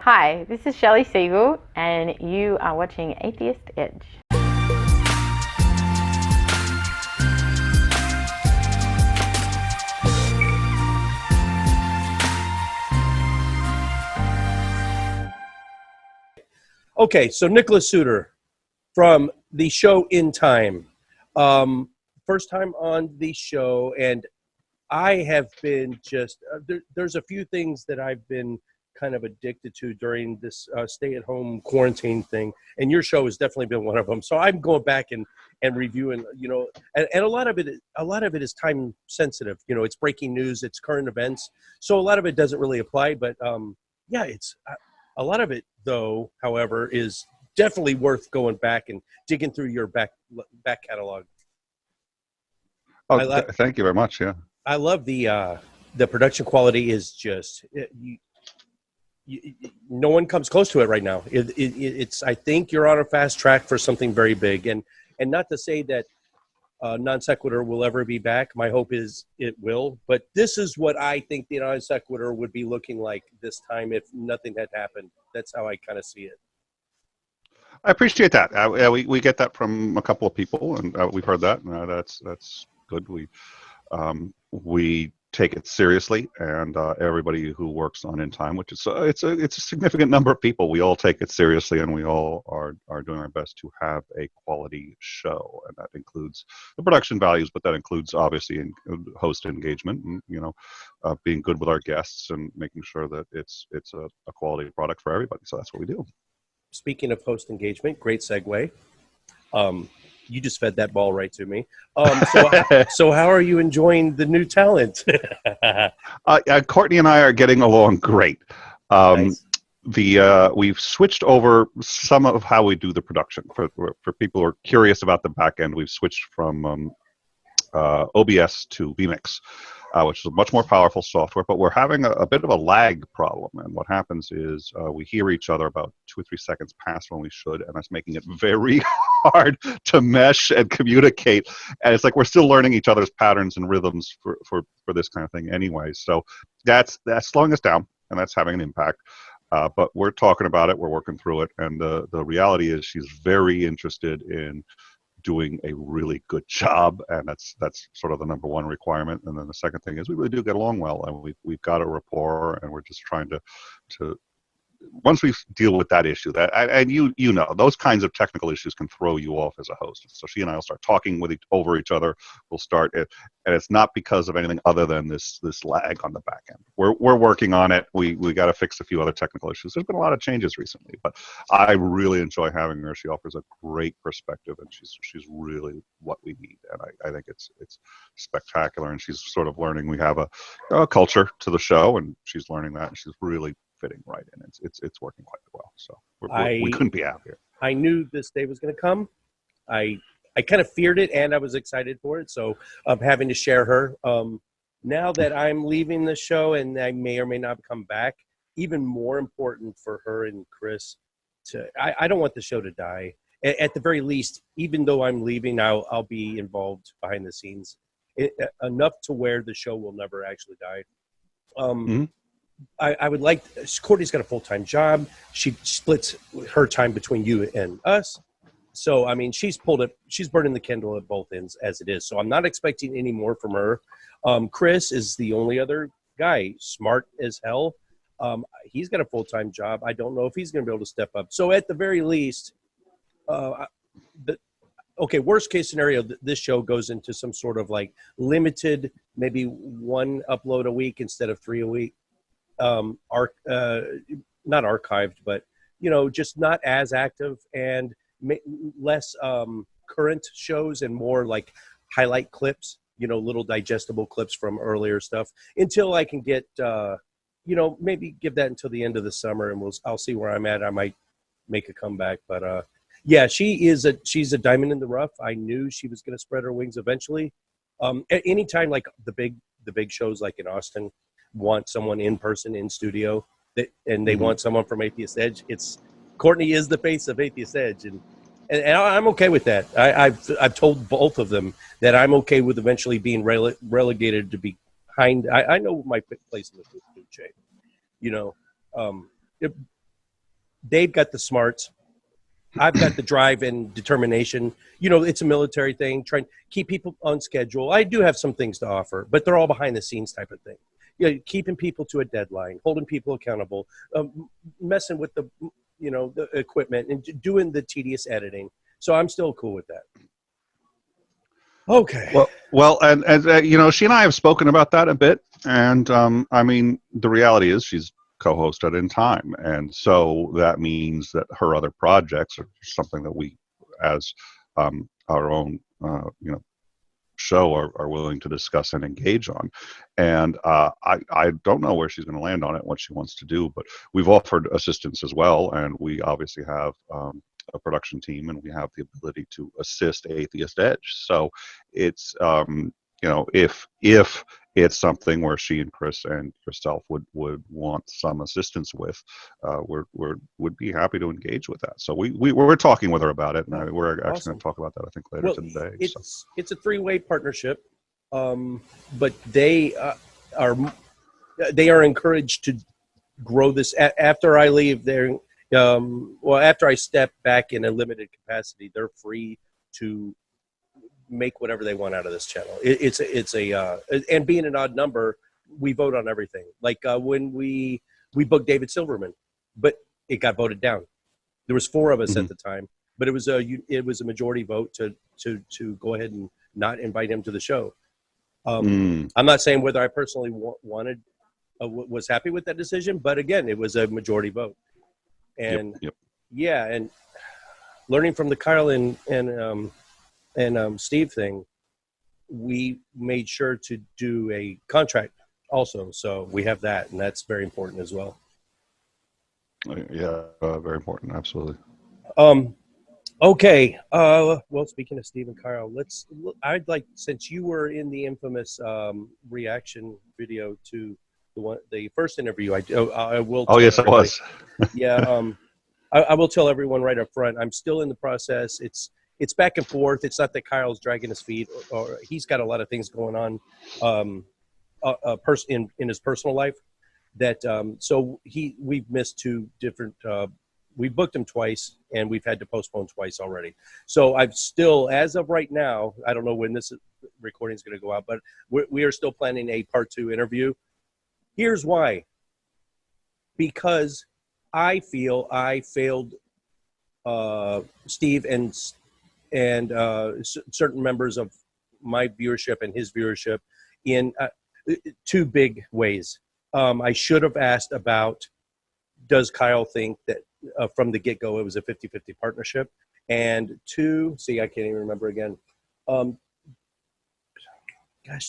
Hi, this is Shelley Siegel, and you are watching Atheist Edge. Okay, so Nicholas Soutter from the show In Time. First time on the show, and I have been just, there's a few things that I've been kind of addicted to during this stay-at-home quarantine thing, and your show has definitely been one of them. So I'm going back and reviewing, and a lot of it is time sensitive. It's breaking news, it's current events, so a lot of it doesn't really apply. But yeah, it's a lot of it, though. However, is definitely worth going back and digging through your back catalog. Oh, thank you very much. Yeah, I love the production quality is just no one comes close to it right now. It's I think you're on a fast track for something very big, and not to say that non sequitur will ever be back. My hope is it will, but this is what I think the non sequitur would be looking like this time if nothing had happened. That's how I kind of see it. I appreciate that. We get that from a couple of people, and we've heard that. That's good. We take it seriously, and everybody who works on In Time, which is it's a significant number of people, we all take it seriously, and we all are doing our best to have a quality show, and that includes the production values, but that includes obviously host engagement, and being good with our guests and making sure that it's a quality product for everybody. So that's what we do. Speaking of host engagement, great segue. You just fed that ball right to me. So how are you enjoying the new talent? Courtney and I are getting along great. Nice. We've switched over some of how we do the production. For people who are curious about the back end, we've switched from OBS to vMix, which is a much more powerful software, but we're having a bit of a lag problem. And what happens is we hear each other about 2 or 3 seconds past when we should, and that's making it very hard to mesh and communicate. And it's like we're still learning each other's patterns and rhythms for this kind of thing anyway. So that's slowing us down, and that's having an impact. But we're talking about it, we're working through it, and the reality is she's very interested in doing a really good job, and that's sort of the number one requirement. And then the second thing is we really do get along well, and we've got a rapport, and we're just trying to once we deal with that issue, and you know those kinds of technical issues can throw you off as a host. So she and I will start talking over each other. We'll start it, and it's not because of anything other than this lag on the back end. We're working on it. We got to fix a few other technical issues. There's been a lot of changes recently, but I really enjoy having her. She offers a great perspective, and she's really what we need. And I think it's spectacular. And she's sort of learning. We have a culture to the show, and she's learning that, and she's really fitting right in. It's working quite well. So we couldn't be happier. I knew this day was going to come. I kind of feared it, and I was excited for it. So I'm having to share her. Now that I'm leaving the show, and I may or may not come back, even more important for her and Chris I don't want the show to die. At the very least, even though I'm leaving, I'll be involved behind the scenes enough to where the show will never actually die. I would like, Courtney's got a full-time job. She splits her time between you and us. So, I mean, she's burning the candle at both ends as it is. So I'm not expecting any more from her. Chris is the only other guy, smart as hell. He's got a full-time job. I don't know if he's going to be able to step up. So at the very least, worst case scenario, this show goes into some sort of like limited, maybe 1 upload a week instead of 3 a week. Not archived, but just not as active, and less current shows and more like highlight clips, little digestible clips from earlier stuff, until I can get maybe give that until the end of the summer, and I'll see where I'm at. I might make a comeback, but yeah, she's a diamond in the rough. I knew she was going to spread her wings eventually. At any time, like the big shows like in Austin want someone in person in studio, and they want someone from Atheist Edge. Courtney is the face of Atheist Edge, and I'm okay with that. I've told both of them that I'm okay with eventually being relegated to behind. I know my place in the food chain, they've got the smarts. I've got the drive and determination. You know, it's a military thing, trying to keep people on schedule. I do have some things to offer, but they're all behind the scenes type of thing. You know, keeping people to a deadline, holding people accountable, messing with the, you know, the equipment and doing the tedious editing. So I'm still cool with that. Okay. Well, and you know, she and I have spoken about that a bit, and I mean, the reality is she's co-hosted in time, and so that means that her other projects are something that we, as our own, you know, show are willing to discuss and engage on. And I don't know where she's going to land on it, what she wants to do, but we've offered assistance as well, and we obviously have a production team, and we have the ability to assist Atheist Edge. So it's you know, if it's something where she and Chris and yourself would want some assistance with, would be happy to engage with that. So we're talking with her about it, and we're actually going to talk about that, I think, later today. It's a three-way partnership, but they are encouraged to grow this after I leave. Well, after I step back in a limited capacity, they're free to make whatever they want out of this channel. And being an odd number, we vote on everything. Like when we booked David Silverman, but it got voted down. There was 4 of us at the time, but it was a majority vote to go ahead and not invite him to the show. I'm not saying whether I personally was happy with that decision, but again, it was a majority vote. And yeah, and learning from the Kyle and Steve thing, we made sure to do a contract also. So we have that, and that's very important as well. Yeah, very important. Absolutely. Okay. Well, speaking of Steve and Kyle, I'd like, since you were in the infamous reaction video to the first interview, I will. Oh yes, I was. Yeah. I will tell everyone right up front, I'm still in the process. It's back and forth. It's not that Kyle's dragging his feet, or he's got a lot of things going on in his personal life. That so we've missed 2 different. We booked him twice, and we've had to postpone twice already. So I've still, as of right now, I don't know when this recording is going to go out, but we are still planning a part 2 interview. Here's why. Because I feel I failed Steve and certain members of my viewership and his viewership in 2 big ways. I should have asked about, does Kyle think that from the get-go it was a 50-50 partnership? And 2, see, I can't even remember again. Gosh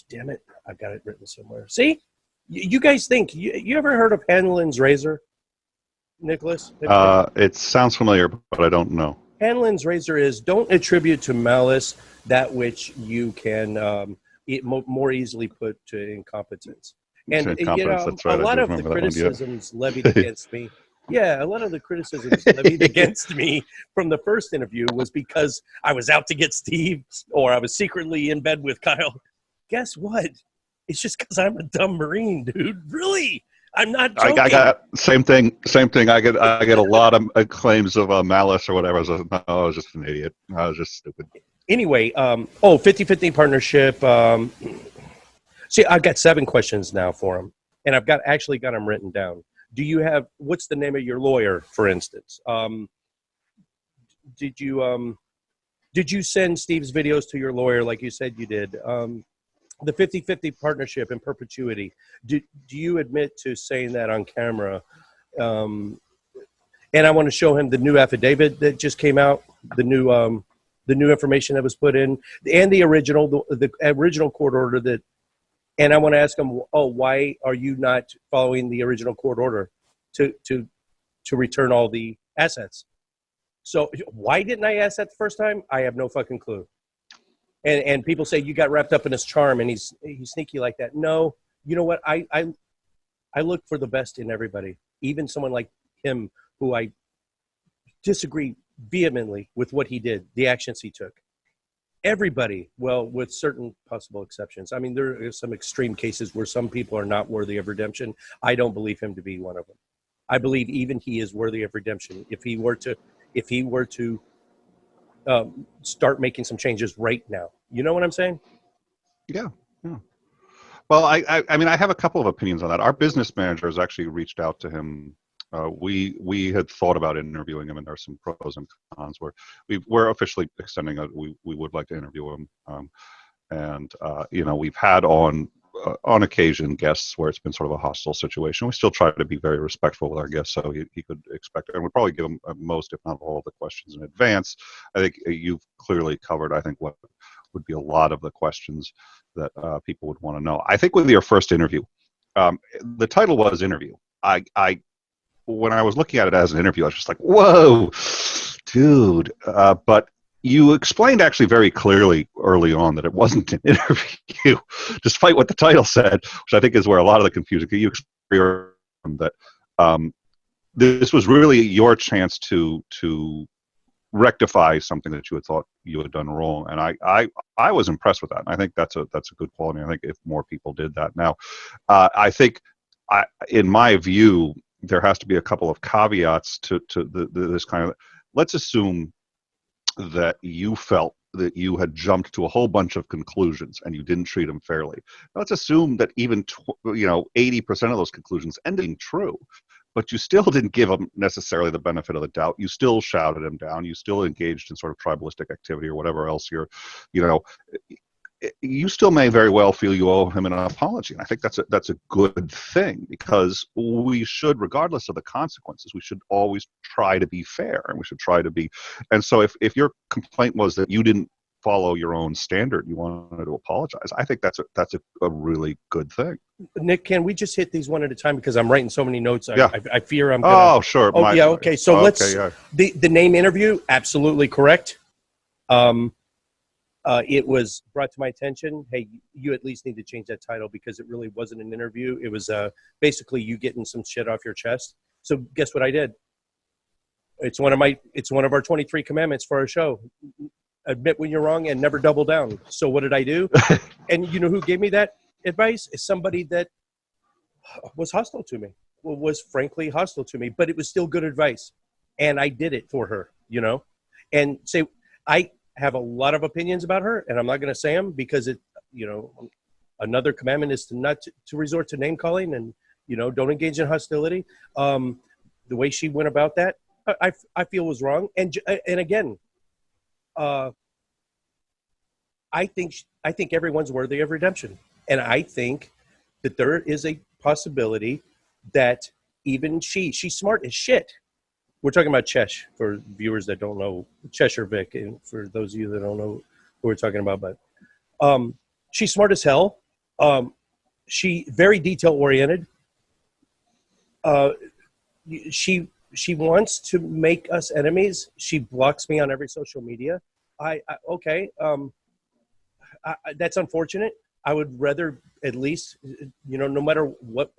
damn it, I've got it written somewhere. See, you guys think, you ever heard of Hanlon's razor, Nicholas? It sounds familiar, but I don't know. Hanlon's razor is, don't attribute to malice that which you can more easily put to incompetence. And you know, that's right. a lot of the criticisms levied against me. Yeah, a lot of the criticisms levied against me from the first interview was because I was out to get Steve, or I was secretly in bed with Kyle. Guess what? It's just because I'm a dumb Marine, dude. Really? I'm not joking. I got same thing. I get a lot of claims of malice or whatever. I was just an idiot. I was just stupid. Anyway, 50-50 partnership. See, I've got 7 questions now for him, and I've actually got them written down. Do you have, what's the name of your lawyer, for instance? Did you send Steve's videos to your lawyer like you said you did? The 50-50 partnership in perpetuity. Do you admit to saying that on camera? And I want to show him the new affidavit that just came out, the new information that was put in, and the original court order that. And I want to ask him, why are you not following the original court order to return all the assets? So why didn't I ask that the first time? I have no fucking clue. And people say you got wrapped up in his charm and he's sneaky like that. No, you know what? I look for the best in everybody, even someone like him who I disagree vehemently with what he did, the actions he took. Everybody, well, with certain possible exceptions. I mean, there are some extreme cases where some people are not worthy of redemption. I don't believe him to be one of them. I believe even he is worthy of redemption. If he were to start making some changes right now, you know what I'm saying? Yeah. Yeah. Well, I mean, I have a couple of opinions on that. Our business manager has actually reached out to him. We had thought about interviewing him, and there's some pros and cons where we're officially extending it. We would like to interview him, and we've had on occasion guests where it's been sort of a hostile situation. We still try to be very respectful with our guests, so he could expect it, and we'd probably give him most, if not all, of the questions in advance. I think you've clearly covered, I think, what would be a lot of the questions that people would want to know. I think with your first interview, the title was interview. When I was looking at it as an interview, I was just like, whoa, dude. But you explained actually very clearly early on that it wasn't an interview, despite what the title said, which I think is where a lot of the confusion. You explained that this was really your chance to rectify something that you had thought you had done wrong, and I was impressed with that. And I think that's a good quality. I think if more people did that now, I think in my view, there has to be a couple of caveats to this kind of. Let's assume that you felt that you had jumped to a whole bunch of conclusions and you didn't treat them fairly. Let's assume that even 80% of those conclusions ended being true, but you still didn't give them necessarily the benefit of the doubt. You still shouted him down. You still engaged in sort of tribalistic activity or whatever else you still may very well feel you owe him an apology. And I think that's a good thing, because we should, regardless of the consequences, we should always try to be fair, and we should try to be. And so if your complaint was that you didn't follow your own standard, you wanted to apologize, I think that's a really good thing. Nick, can we just hit these one at a time, because I'm writing so many notes. Yeah. I fear I'm gonna. Oh, sure. Oh, yeah. Okay. So yeah. The name interview, absolutely correct. It was brought to my attention, hey, you at least need to change that title, because it really wasn't an interview. It was basically you getting some shit off your chest. So guess what I did? It's one of our 23 commandments for our show. Admit when you're wrong and never double down. So what did I do? And you know who gave me that advice? Is somebody that was hostile to me. Well, was frankly hostile to me, but it was still good advice. And I did it for her, and say, I have a lot of opinions about her, and I'm not going to say them, because another commandment is to resort to name calling, and don't engage in hostility. The way she went about that, I feel was wrong. And again, I think everyone's worthy of redemption, and I think that there is a possibility that even she's smart as shit. We're talking about Chesh, for viewers that don't know, Cheshire Vic, and for those of you that don't know who we're talking about. But she's smart as hell. She very detail oriented. She wants to make us enemies. She blocks me on every social media. That's unfortunate. I would rather at least, no matter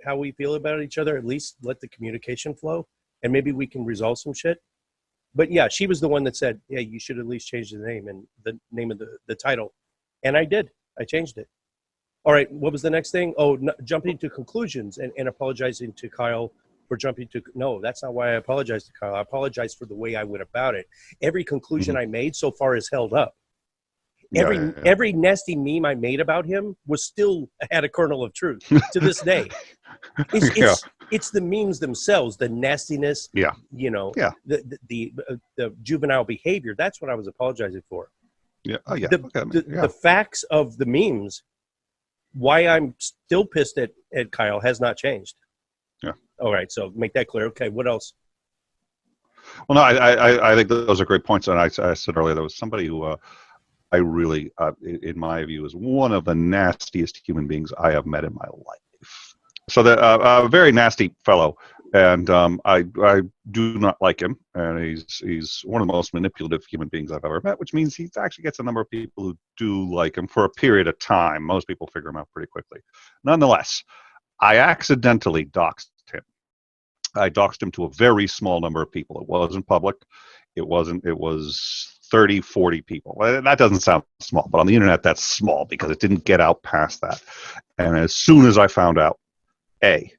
how we feel about each other, at least let the communication flow. And maybe we can resolve some shit. But yeah, she was the one that said, yeah, you should at least change the name and the name of the title. And I did. I changed it. All right. What was the next thing? Oh, jumping to conclusions and apologizing to Kyle for jumping to. No, that's not why I apologized to Kyle. I apologized for the way I went about it. Every conclusion I made so far is held up. Every nasty meme I made about him was still had a kernel of truth to this day. It's the memes themselves, the nastiness, the juvenile behavior. That's what I was apologizing for. The facts of the memes, why I'm still pissed at Kyle, has not changed. Yeah. All right, so make that clear. Okay, what else? Well, no, I think those are great points. And I said earlier, there was somebody who I really, in my view, is one of the nastiest human beings I have met in my life. So a very nasty fellow, and I do not like him, and he's one of the most manipulative human beings I've ever met, which means he actually gets a number of people who do like him for a period of time. Most people figure him out pretty quickly. Nonetheless, I accidentally doxed him. I doxed him to a very small number of people. It wasn't public. It was 30, 40 people. That doesn't sound small, but on the internet, that's small because it didn't get out past that. And as soon as I found out, I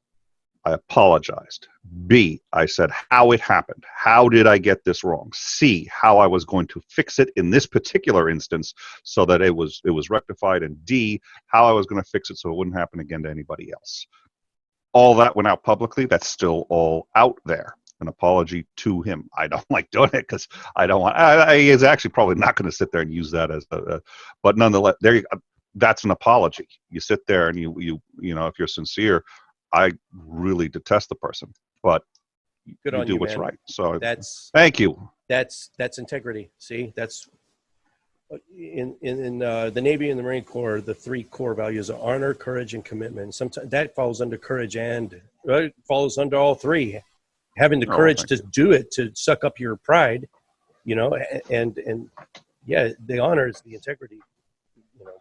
I apologized. B, I said how it happened. How did I get this wrong? C, how I was going to fix it in this particular instance so that it was rectified. And D, how I was going to fix it so it wouldn't happen again to anybody else. All that went out publicly. That's still all out there. An apology to him. I don't like doing it because I don't want. He is actually probably not going to sit there and use that as a. But nonetheless, there you go. That's an apology. You sit there and you know, if you're sincere, I really detest the person, but Good you on do you, what's man. right. So That's thank you. that's integrity. See, that's in the Navy and the Marine Corps. The three core values are honor, courage, and commitment. Sometimes that falls under courage, and it falls under all three. Having the courage to do it, to suck up your pride, you know, and yeah, the honor is the integrity, you know,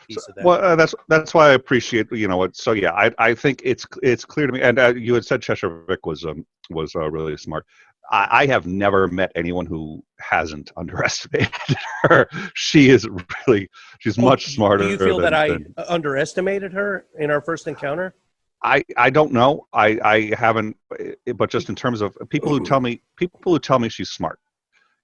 piece of that. Well, that's why I appreciate, you know, what. So yeah, I think it's clear to me. And you had said Cheshire Vic was really smart. I have never met anyone who hasn't underestimated her. She is really, she's much smarter. Do you feel that I underestimated her in our first encounter? I don't know. I haven't, but just in terms of people who tell me she's smart,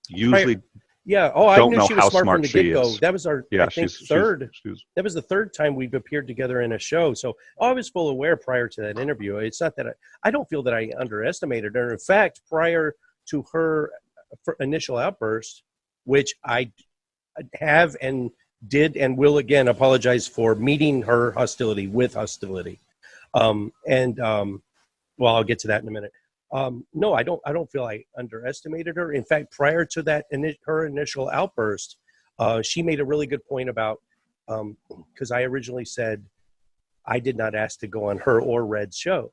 usually yeah. Oh, I don't knew know she was how smart from the she get-go. is. That was our, Yeah, I think, she's that was the third time we've appeared together in a show. So I was full aware prior to that interview. It's not that I don't feel that I underestimated her. In fact, prior to her initial outburst, which I have and did and will again apologize for meeting her hostility with hostility. Well, I'll get to that in a minute. No, I don't feel I underestimated her. In fact, prior to that, her initial outburst, she made a really good point about, because I originally said I did not ask to go on her or Red's show.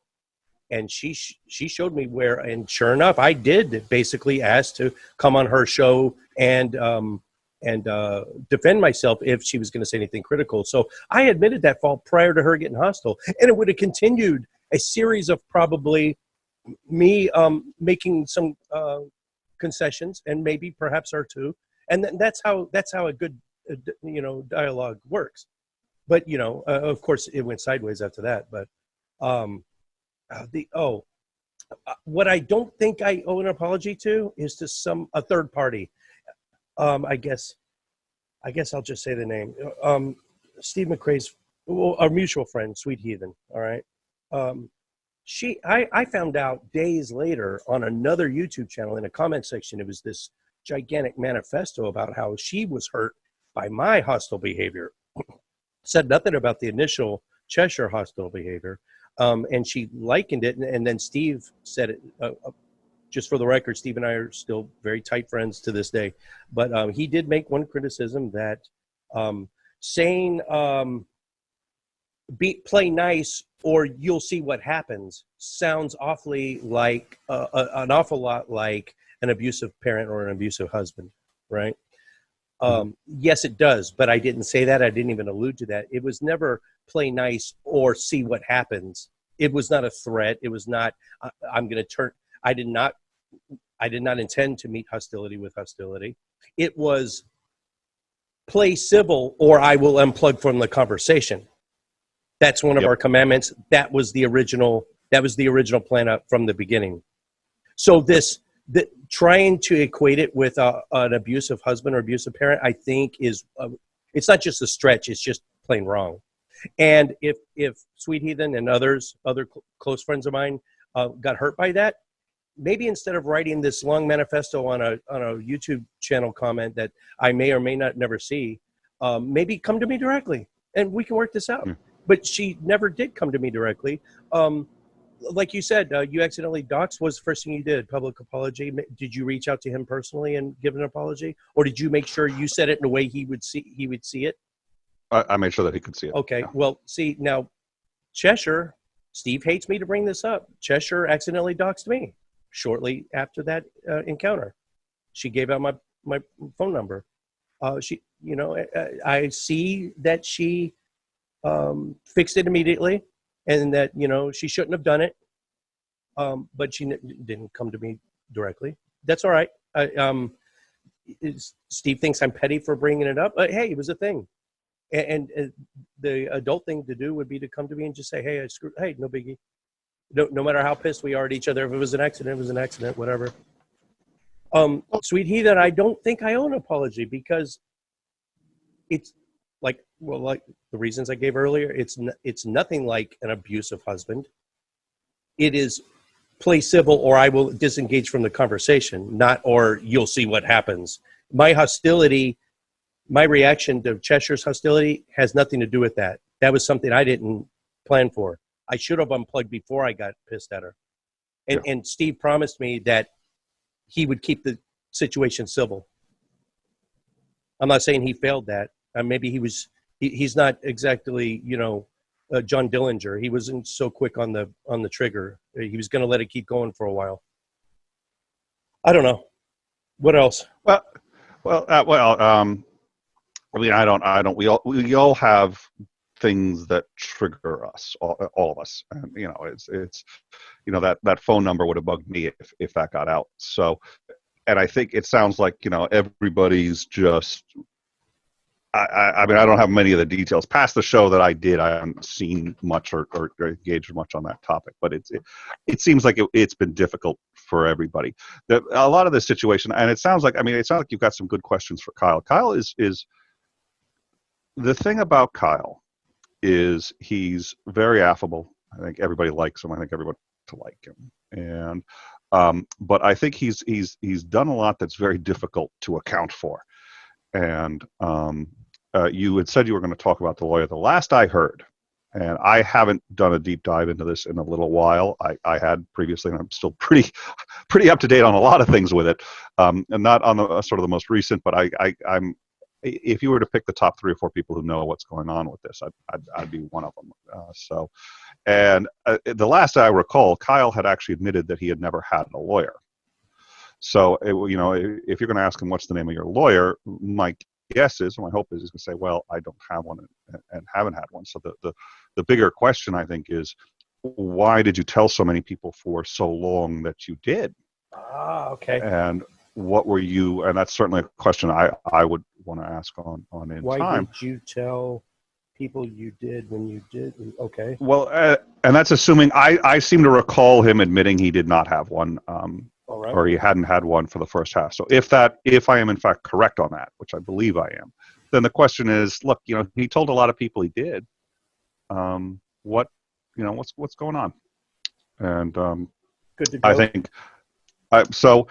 And she showed me where, and sure enough, I did basically ask to come on her show and defend myself if she was going to say anything critical. So I admitted that fault prior to her getting hostile, and it would have continued a series of probably me making some concessions, and maybe perhaps her too. And that's how a good dialogue works. But of course, it went sideways after that. But what I don't think I owe an apology to is to a third party. I guess I'll just say the name. Steve McRae's, our mutual friend, Sweet Heathen. All right. I found out days later on another YouTube channel in a comment section. It was this gigantic manifesto about how she was hurt by my hostile behavior. Said nothing about the initial Cheshire hostile behavior. And she likened it. And then Steve said it, just for the record, Steve and I are still very tight friends to this day. But he did make one criticism that saying play nice or you'll see what happens sounds awfully like an awful lot like an abusive parent or an abusive husband, right? Yes, it does, but I didn't say that. I didn't even allude to that. It was never play nice or see what happens. It was not a threat. It was not, I'm going to turn, I did not intend to meet hostility with hostility. It was play civil or I will unplug from the conversation. That's one of our commandments. That was the original plan up from the beginning. So trying to equate it with an abusive husband or abusive parent, I think it's not just a stretch, it's just plain wrong. And if Sweet Heathen and other close friends of mine got hurt by that, maybe instead of writing this long manifesto on a YouTube channel comment that I may or may not never see, maybe come to me directly and we can work this out. But she never did come to me directly. Like you said, you accidentally doxed. Was the first thing you did? Public apology. Did you reach out to him personally and give an apology, or did you make sure you said it in a way he would see it? I made sure that he could see it. Okay. Yeah. Well, see now, Cheshire. Steve hates me to bring this up. Cheshire accidentally doxed me shortly after that encounter. She gave out my phone number. I see that she fixed it immediately, and that she shouldn't have done it, but she didn't come to me directly. That's all right. Steve thinks I'm petty for bringing it up, but hey, it was a thing, and the adult thing to do would be to come to me and just say, hey, no biggie, No matter how pissed we are at each other, if it was an accident, it was an accident, whatever. Sweet heathen, I don't think I owe an apology because it's like the reasons I gave earlier. It's nothing like an abusive husband. It is play civil or I will disengage from the conversation, not or you'll see what happens. My hostility, my reaction to Cheshire's hostility has nothing to do with that. That was something I didn't plan for. I should have unplugged before I got pissed at her. And Steve promised me that he would keep the situation civil. I'm not saying he failed that. Maybe he's not exactly, John Dillinger. He wasn't so quick on the trigger. He was going to let it keep going for a while. I don't know. What else? I mean, I don't. We all have things that trigger us, all of us, and it's that phone number would have bugged me if that got out. So, and I think it sounds like everybody's just. I mean, I don't have many of the details past the show that I did. I haven't seen much or engaged much on that topic, but it seems like it's been difficult for everybody. A lot of this situation, and it sounds like you've got some good questions for Kyle. Kyle is the thing about Kyle is he's very affable. I think everybody likes him. I think everybody to like him, and but I think he's done a lot that's very difficult to account for. And you had said you were going to talk about the lawyer. The last I heard, and I haven't done a deep dive into this in a little while. I had previously, and I'm still pretty up to date on a lot of things with it, and not on the sort of the most recent. But I'm if you were to pick the top 3 or 4 people who know what's going on with this, I'd be one of them. The last I recall, Kyle had actually admitted that he had never had a lawyer. So, if you're going to ask him what's the name of your lawyer, my guess is, and my hope is, he's going to say, well, I don't have one and haven't had one. So the bigger question, I think, is why did you tell so many people for so long that you did? Okay. And what were you, and that's certainly a question I would want to ask on in why time. Why did you tell people you did when you did? Okay. Well, and that's assuming, I seem to recall him admitting he did not have one. All right. Or he hadn't had one for the first half. So if I am in fact correct on that, which I believe I am, then the question is, look, he told a lot of people he did. What's going on? And good to go. I think so,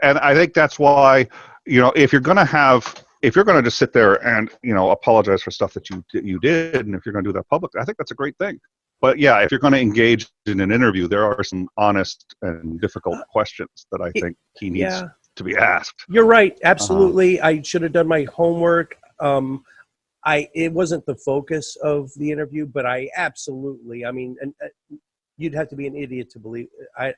and I think that's why if you're going to just sit there and apologize for stuff that you did, and if you're going to do that publicly, I think that's a great thing. But yeah, if you're going to engage in an interview, there are some honest and difficult questions that I think he needs to be asked. You're right. Absolutely. I should have done my homework. It wasn't the focus of the interview, but I absolutely, you'd have to be an idiot to believe,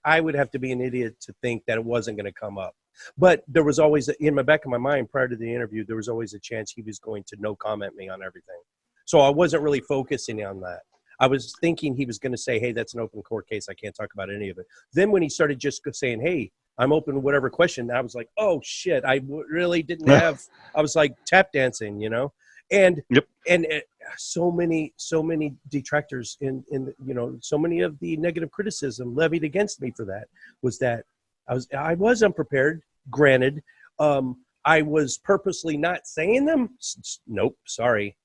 I would have to be an idiot to think that it wasn't going to come up. But there was always, in the back of my mind prior to the interview, there was always a chance he was going to no comment me on everything. So I wasn't really focusing on that. I was thinking he was going to say, hey, that's an open court case. I can't talk about any of it. Then when he started just saying, hey, I'm open to whatever question, I was like, oh, shit, I really didn't have – I was like tap dancing, And so many detractors in so many of the negative criticism levied against me for that was that I was unprepared, granted. I was purposely not saying them. Nope, sorry.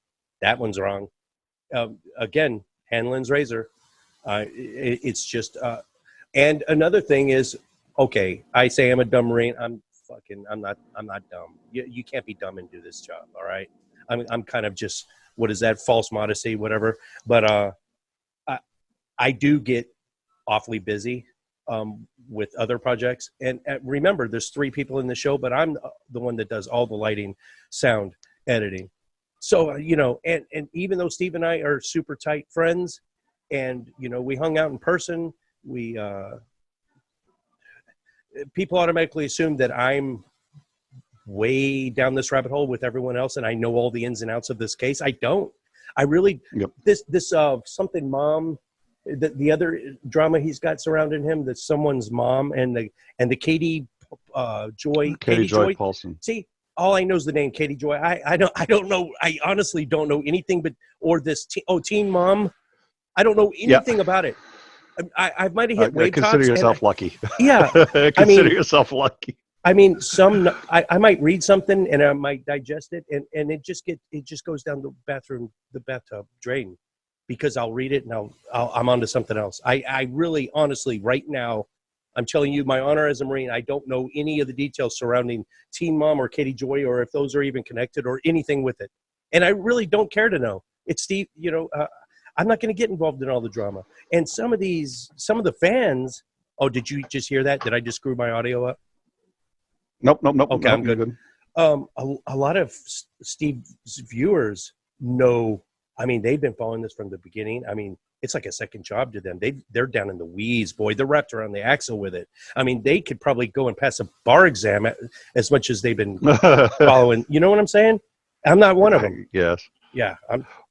That one's wrong. Again, Hanlon's razor. It's just, and another thing is, okay, I say I'm a dumb Marine. I'm not dumb. You can't be dumb and do this job. All right. I'm kind of just, what is that? False modesty, whatever. But, I do get awfully busy, with other projects. And remember, there's 3 people in the show, but I'm the one that does all the lighting, sound, editing. So, and even though Steve and I are super tight friends and, we hung out in person, people automatically assume that I'm way down this rabbit hole with everyone else and I know all the ins and outs of this case. I don't. I really, this something mom, the other drama he's got surrounding him, that's someone's mom and the Katie Joy Paulson. See, all I know is the name Katie Joy. I don't know. I honestly don't know anything but, or this Teen Mom. I don't know anything about it. I might have hit rave consider tops. yourself lucky. Yeah, I Consider mean, yourself lucky. I mean, I might read something and I might digest it, and it just goes down the bathtub drain, because I'll read it and I'm onto something else. I really, honestly, right now, I'm telling you, my honor as a Marine, I don't know any of the details surrounding Teen Mom or Katie Joy, or if those are even connected or anything with it. And I really don't care to know. It's Steve, I'm not going to get involved in all the drama. And some of the fans, oh, did you just hear that? Did I just screw my audio up? Nope. Okay, Nope, I'm good. A lot of Steve's viewers know, I mean, they've been following this from the beginning. I mean, it's like a second job to them. They're down in the weeds, boy. They're wrapped around the axle with it. I mean, they could probably go and pass a bar exam as much as they've been following. You know what I'm saying? I'm not one of them. Yes. Yeah.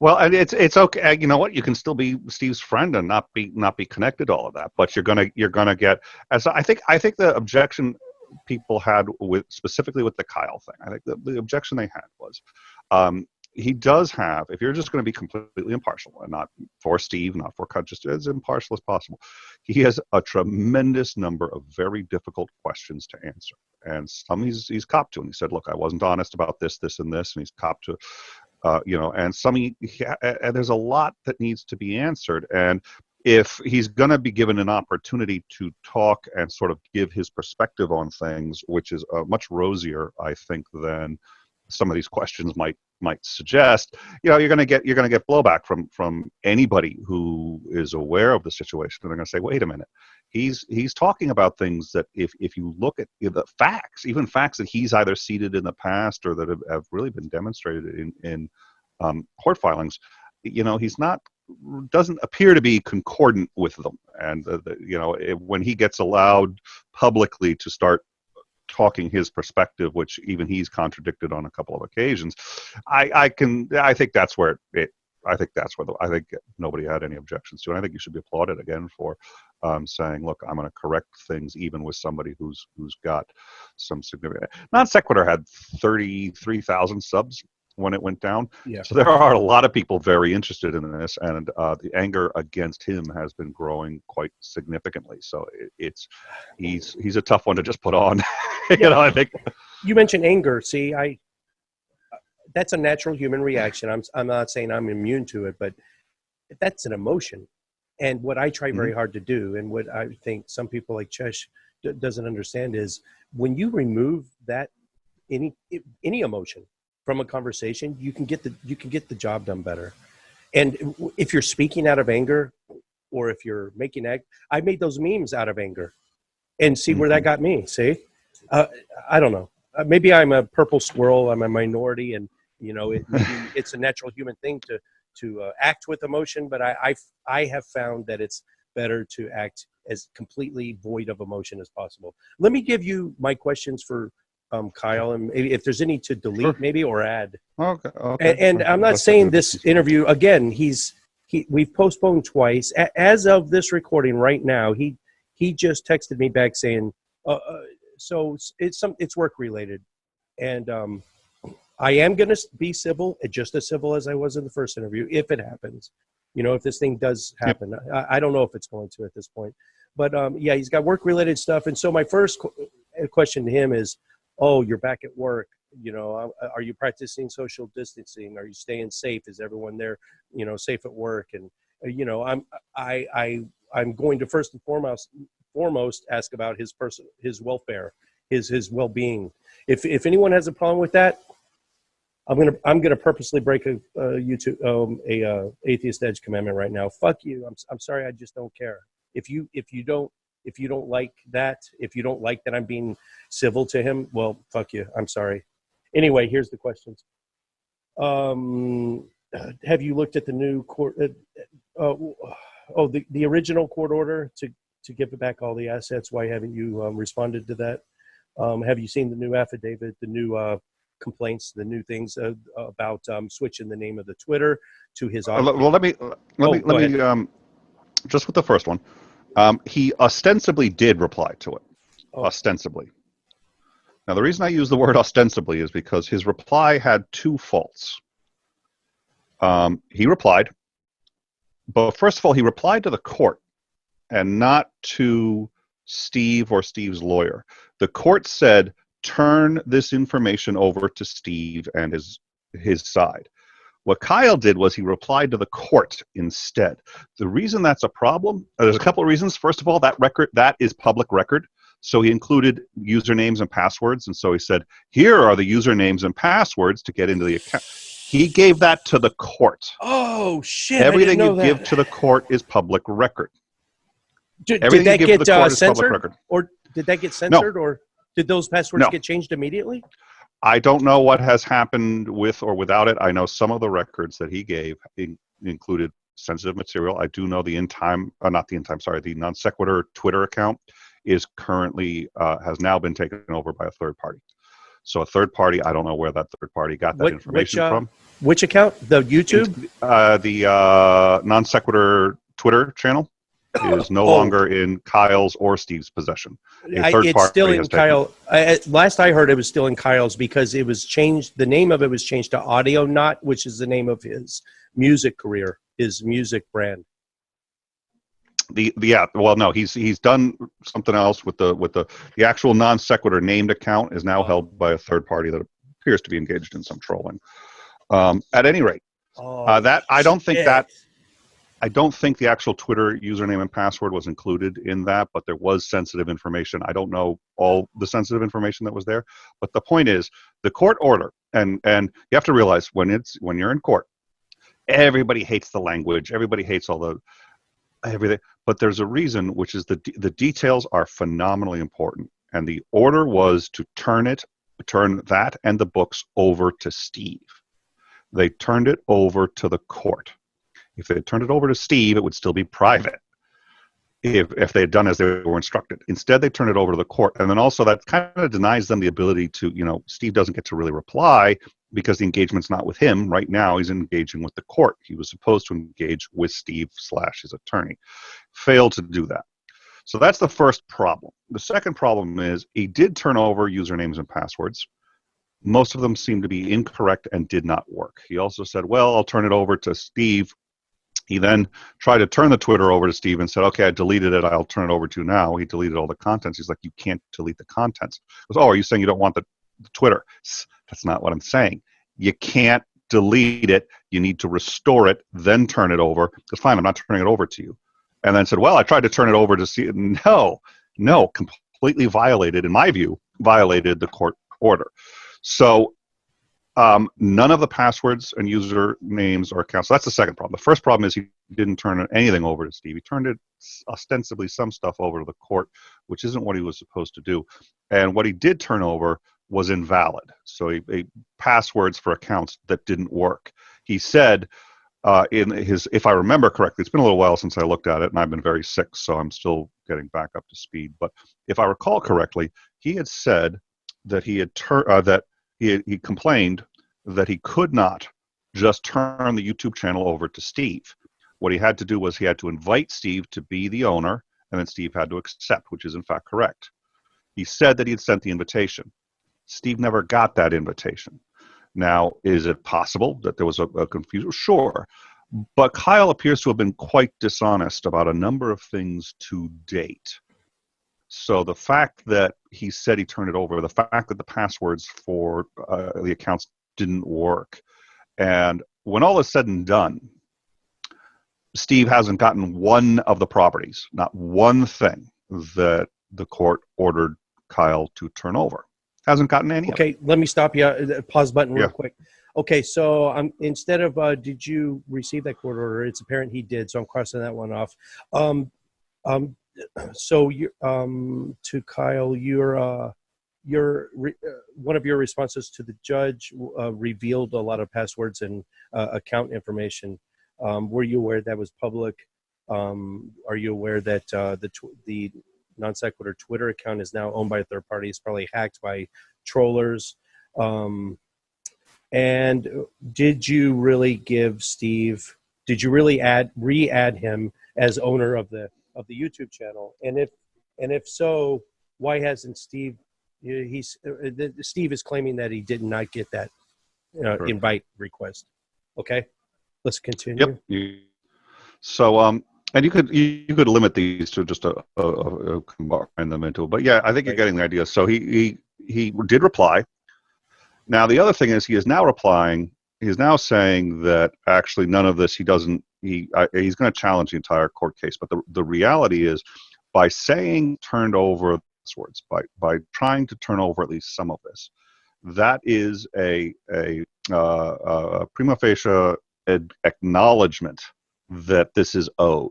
Well, and it's okay. You know what? You can still be Steve's friend and not be connected to all of that. But you're gonna get, as I think the objection people had specifically with the Kyle thing. I think the objection they had was, he does have, if you're just going to be completely impartial and not for Steve, not for Cut, just as impartial as possible, he has a tremendous number of very difficult questions to answer. And some he's copped to, and he said, look, I wasn't honest about this, and this, and he's copped to, and some, and there's a lot that needs to be answered. And if he's going to be given an opportunity to talk and sort of give his perspective on things, which is much rosier, I think, than some of these questions might suggest, you're going to get blowback from anybody who is aware of the situation. And they're going to say, wait a minute, he's talking about things that if you look at the facts, even facts that he's either ceded in the past or that have really been demonstrated in court filings, he's not, doesn't appear to be concordant with them. And when he gets allowed publicly to start talking his perspective, which even he's contradicted on a couple of occasions, I think that's where I think nobody had any objections to it. I think you should be applauded again for saying, look, I'm going to correct things even with somebody who's got some significant. Non Sequitur had 33,000 subs when it went down. Yeah. So there are a lot of people very interested in this, and the anger against him has been growing quite significantly. So he's a tough one to just put on. I think You mentioned anger. See, that's a natural human reaction. I'm not saying I'm immune to it, but that's an emotion. And what I try very hard to do, and what I think some people like Chesh doesn't understand, is when you remove that any emotion from a conversation, you can get the job done better. And if you're speaking out of anger, or if you're making I made those memes out of anger, and see where that got me. See, I don't know. Maybe I'm a purple squirrel. I'm a minority, and maybe it's a natural human thing to act with emotion. But I have found that it's better to act as completely void of emotion as possible. Let me give you my questions for Kyle, and maybe if there's any to delete, maybe, or add. Okay. And I'm not saying this interview again. We've postponed twice. As of this recording right now, he just texted me back saying, so it's work related, and I am going to be civil, just as civil as I was in the first interview, if it happens. If this thing does happen. Yep. I don't know if it's going to at this point, but yeah, he's got work related stuff. And so my first question to him is, oh, you're back at work. Are you practicing social distancing? Are you staying safe? Is everyone there, safe at work? And I'm going to first and foremost ask about his welfare, his well-being. If anyone has a problem with that, I'm gonna purposely break a Atheist Edge commandment right now. Fuck you. I'm sorry. I just don't care. If you don't like that, if you don't like that I'm being civil to him, well, fuck you. I'm sorry. Anyway, here's the questions. Have you looked at the new court? The original court order to give back all the assets? Why haven't you responded to that? Have you seen the new affidavit, the new complaints, the new things about switching the name of the Twitter to his? Well, let me just with the first one. He ostensibly did reply to it. Oh. Ostensibly. Now, the reason I use the word ostensibly is because his reply had two faults. He replied, but first of all, he replied to the court and not to Steve or Steve's lawyer. The court said, turn this information over to Steve and his side. What Kyle did was he replied to the court instead. The reason that's a problem, there's a couple of reasons. First of all, that is public record. So he included usernames and passwords. And so he said, here are the usernames and passwords to get into the account. He gave that to the court. Oh, shit. Everything I you didn't know give that. to the court is public record. Did Everything that you give to get the court is public censored? record. Or did that get censored? Or did those passwords No. get changed immediately? I don't know what has happened with or without it. I know some of the records that he gave included sensitive material. I do know the non sequitur Twitter account is currently has now been taken over by a third party. So a third party, I don't know where that third party got that information from. Which account? The YouTube? The non sequitur Twitter channel is no longer in Kyle's or Steve's possession. It's still in Kyle. Last I heard, it was still in Kyle's because it was changed. The name of it was changed to Audio Knot, which is the name of his music career, his music brand. He's done something else with the actual non sequitur named account is now held by a third party that appears to be engaged in some trolling. At any rate, I don't think the actual Twitter username and password was included in that, but there was sensitive information. I don't know all the sensitive information that was there, but the point is the court order, and you have to realize when you're in court, everybody hates the language, everybody hates everything, but there's a reason, which is the details are phenomenally important, and the order was to turn that and the books over to Steve. They turned it over to the court. If they had turned it over to Steve, it would still be private if they had done as they were instructed. Instead, they turned it over to the court. And then also that kind of denies them the ability to, Steve doesn't get to really reply because the engagement's not with him. Right now, he's engaging with the court. He was supposed to engage with Steve / his attorney. Failed to do that. So that's the first problem. The second problem is he did turn over usernames and passwords. Most of them seem to be incorrect and did not work. He also said, well, I'll turn it over to Steve. He then tried to turn the Twitter over to Steve and said, okay, I deleted it. I'll turn it over to you now. He deleted all the contents. He's like, you can't delete the contents. He goes, oh, are you saying you don't want the Twitter? That's not what I'm saying. You can't delete it. You need to restore it, then turn it over. Because fine, I'm not turning it over to you. And then said, well, I tried to turn it over to Steve. No, completely violated, in my view, violated the court order. So none of the passwords and usernames or accounts. So that's the second problem. The first problem is he didn't turn anything over to Steve. He turned it ostensibly some stuff over to the court, which isn't what he was supposed to do. And what he did turn over was invalid. So passwords for accounts that didn't work. He said in his, if I remember correctly, it's been a little while since I looked at it, and I've been very sick, so I'm still getting back up to speed. But if I recall correctly, he had said that he complained that he could not just turn the YouTube channel over to Steve. What he had to do was he had to invite Steve to be the owner, and then Steve had to accept, which is in fact correct. He said that he had sent the invitation. Steve never got that invitation. Now, is it possible that there was a confusion? Sure. But Kyle appears to have been quite dishonest about a number of things to date. So the fact that he said he turned it over, the fact that the passwords for the accounts didn't work, and when all is said and done, Steve hasn't gotten one of the properties, not one thing that the court ordered Kyle to turn over. Hasn't gotten any. Okay, let me stop you. Pause button real quick. Okay, so instead of did you receive that court order? It's apparent he did, so I'm crossing that one off. So you to Kyle, one of your responses to the judge revealed a lot of passwords and account information. Were you aware that was public? Are you aware that the non sequitur Twitter account is now owned by a third party? It's probably hacked by trollers. And did you really give Steve? Did you really re-add him as owner of the YouTube channel? And if so, why hasn't Steve? Steve is claiming that he did not get that invite request. Okay, let's continue. Yep. So And you could limit these to just combine them into. But yeah, I think you're Right. getting the idea. So he did reply. Now the other thing is he is now replying. He is now saying that actually none of this. He doesn't. He's going to challenge the entire court case. But the reality is, by saying turned over this words, by trying to turn over at least some of this, that is a prima facie acknowledgement that this is owed.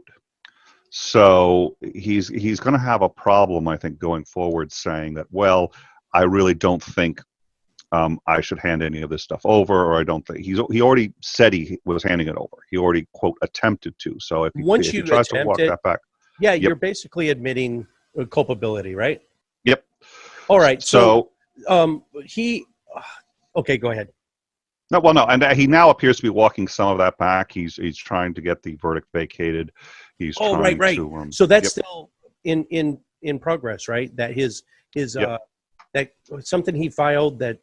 So he's going to have a problem, I think, going forward, saying that, well, I really don't think I should hand any of this stuff over, or I don't think he already said he was handing it over. He already, quote, attempted to. So if Once he you tries to attempt walk it, that back, yeah, yep, you're basically admitting culpability, right? yep. All right. So So he, okay, go ahead. no, well, no, and he now appears to be walking some of that back. He's trying to get the verdict vacated. He's Oh, right, trying right. to So that's yep, still in progress, right? That his yep, that something he filed that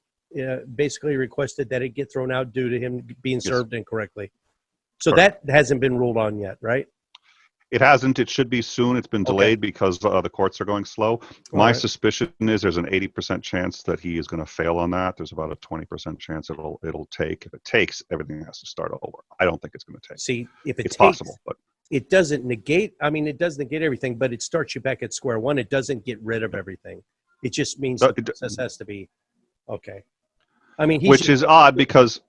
basically requested that it get thrown out due to him being yes, served incorrectly. So correct. that hasn't been ruled on yet, right? It hasn't. It should be soon. It's been Okay. delayed because the courts are going slow. All My right. suspicion is there's an 80% chance that he is going to fail on that. There's about a 20% chance it'll take. If it takes, everything has to start over. I don't think it's going to take. See, if it It's takes, possible, but it doesn't negate. I mean, it does negate everything, but it starts you back at square one. It doesn't get rid of everything. It just means the process has to be okay. I mean, which is odd because,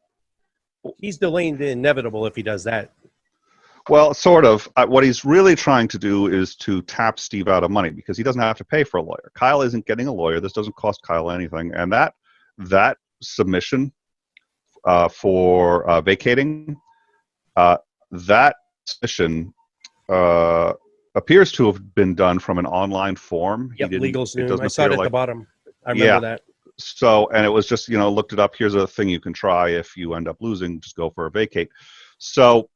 he's delaying the inevitable if he does that. well, sort of. What he's really trying to do is to tap Steve out of money because he doesn't have to pay for a lawyer. Kyle isn't getting a lawyer. This doesn't cost Kyle anything, and that submission for vacating that submission appears to have been done from an online form. Yep, Legal's It Noon. doesn't I saw it appear at the like, bottom. I remember yeah. that. So, and it was just, looked it up. Here's a thing you can try if you end up losing, just go for a vacate. So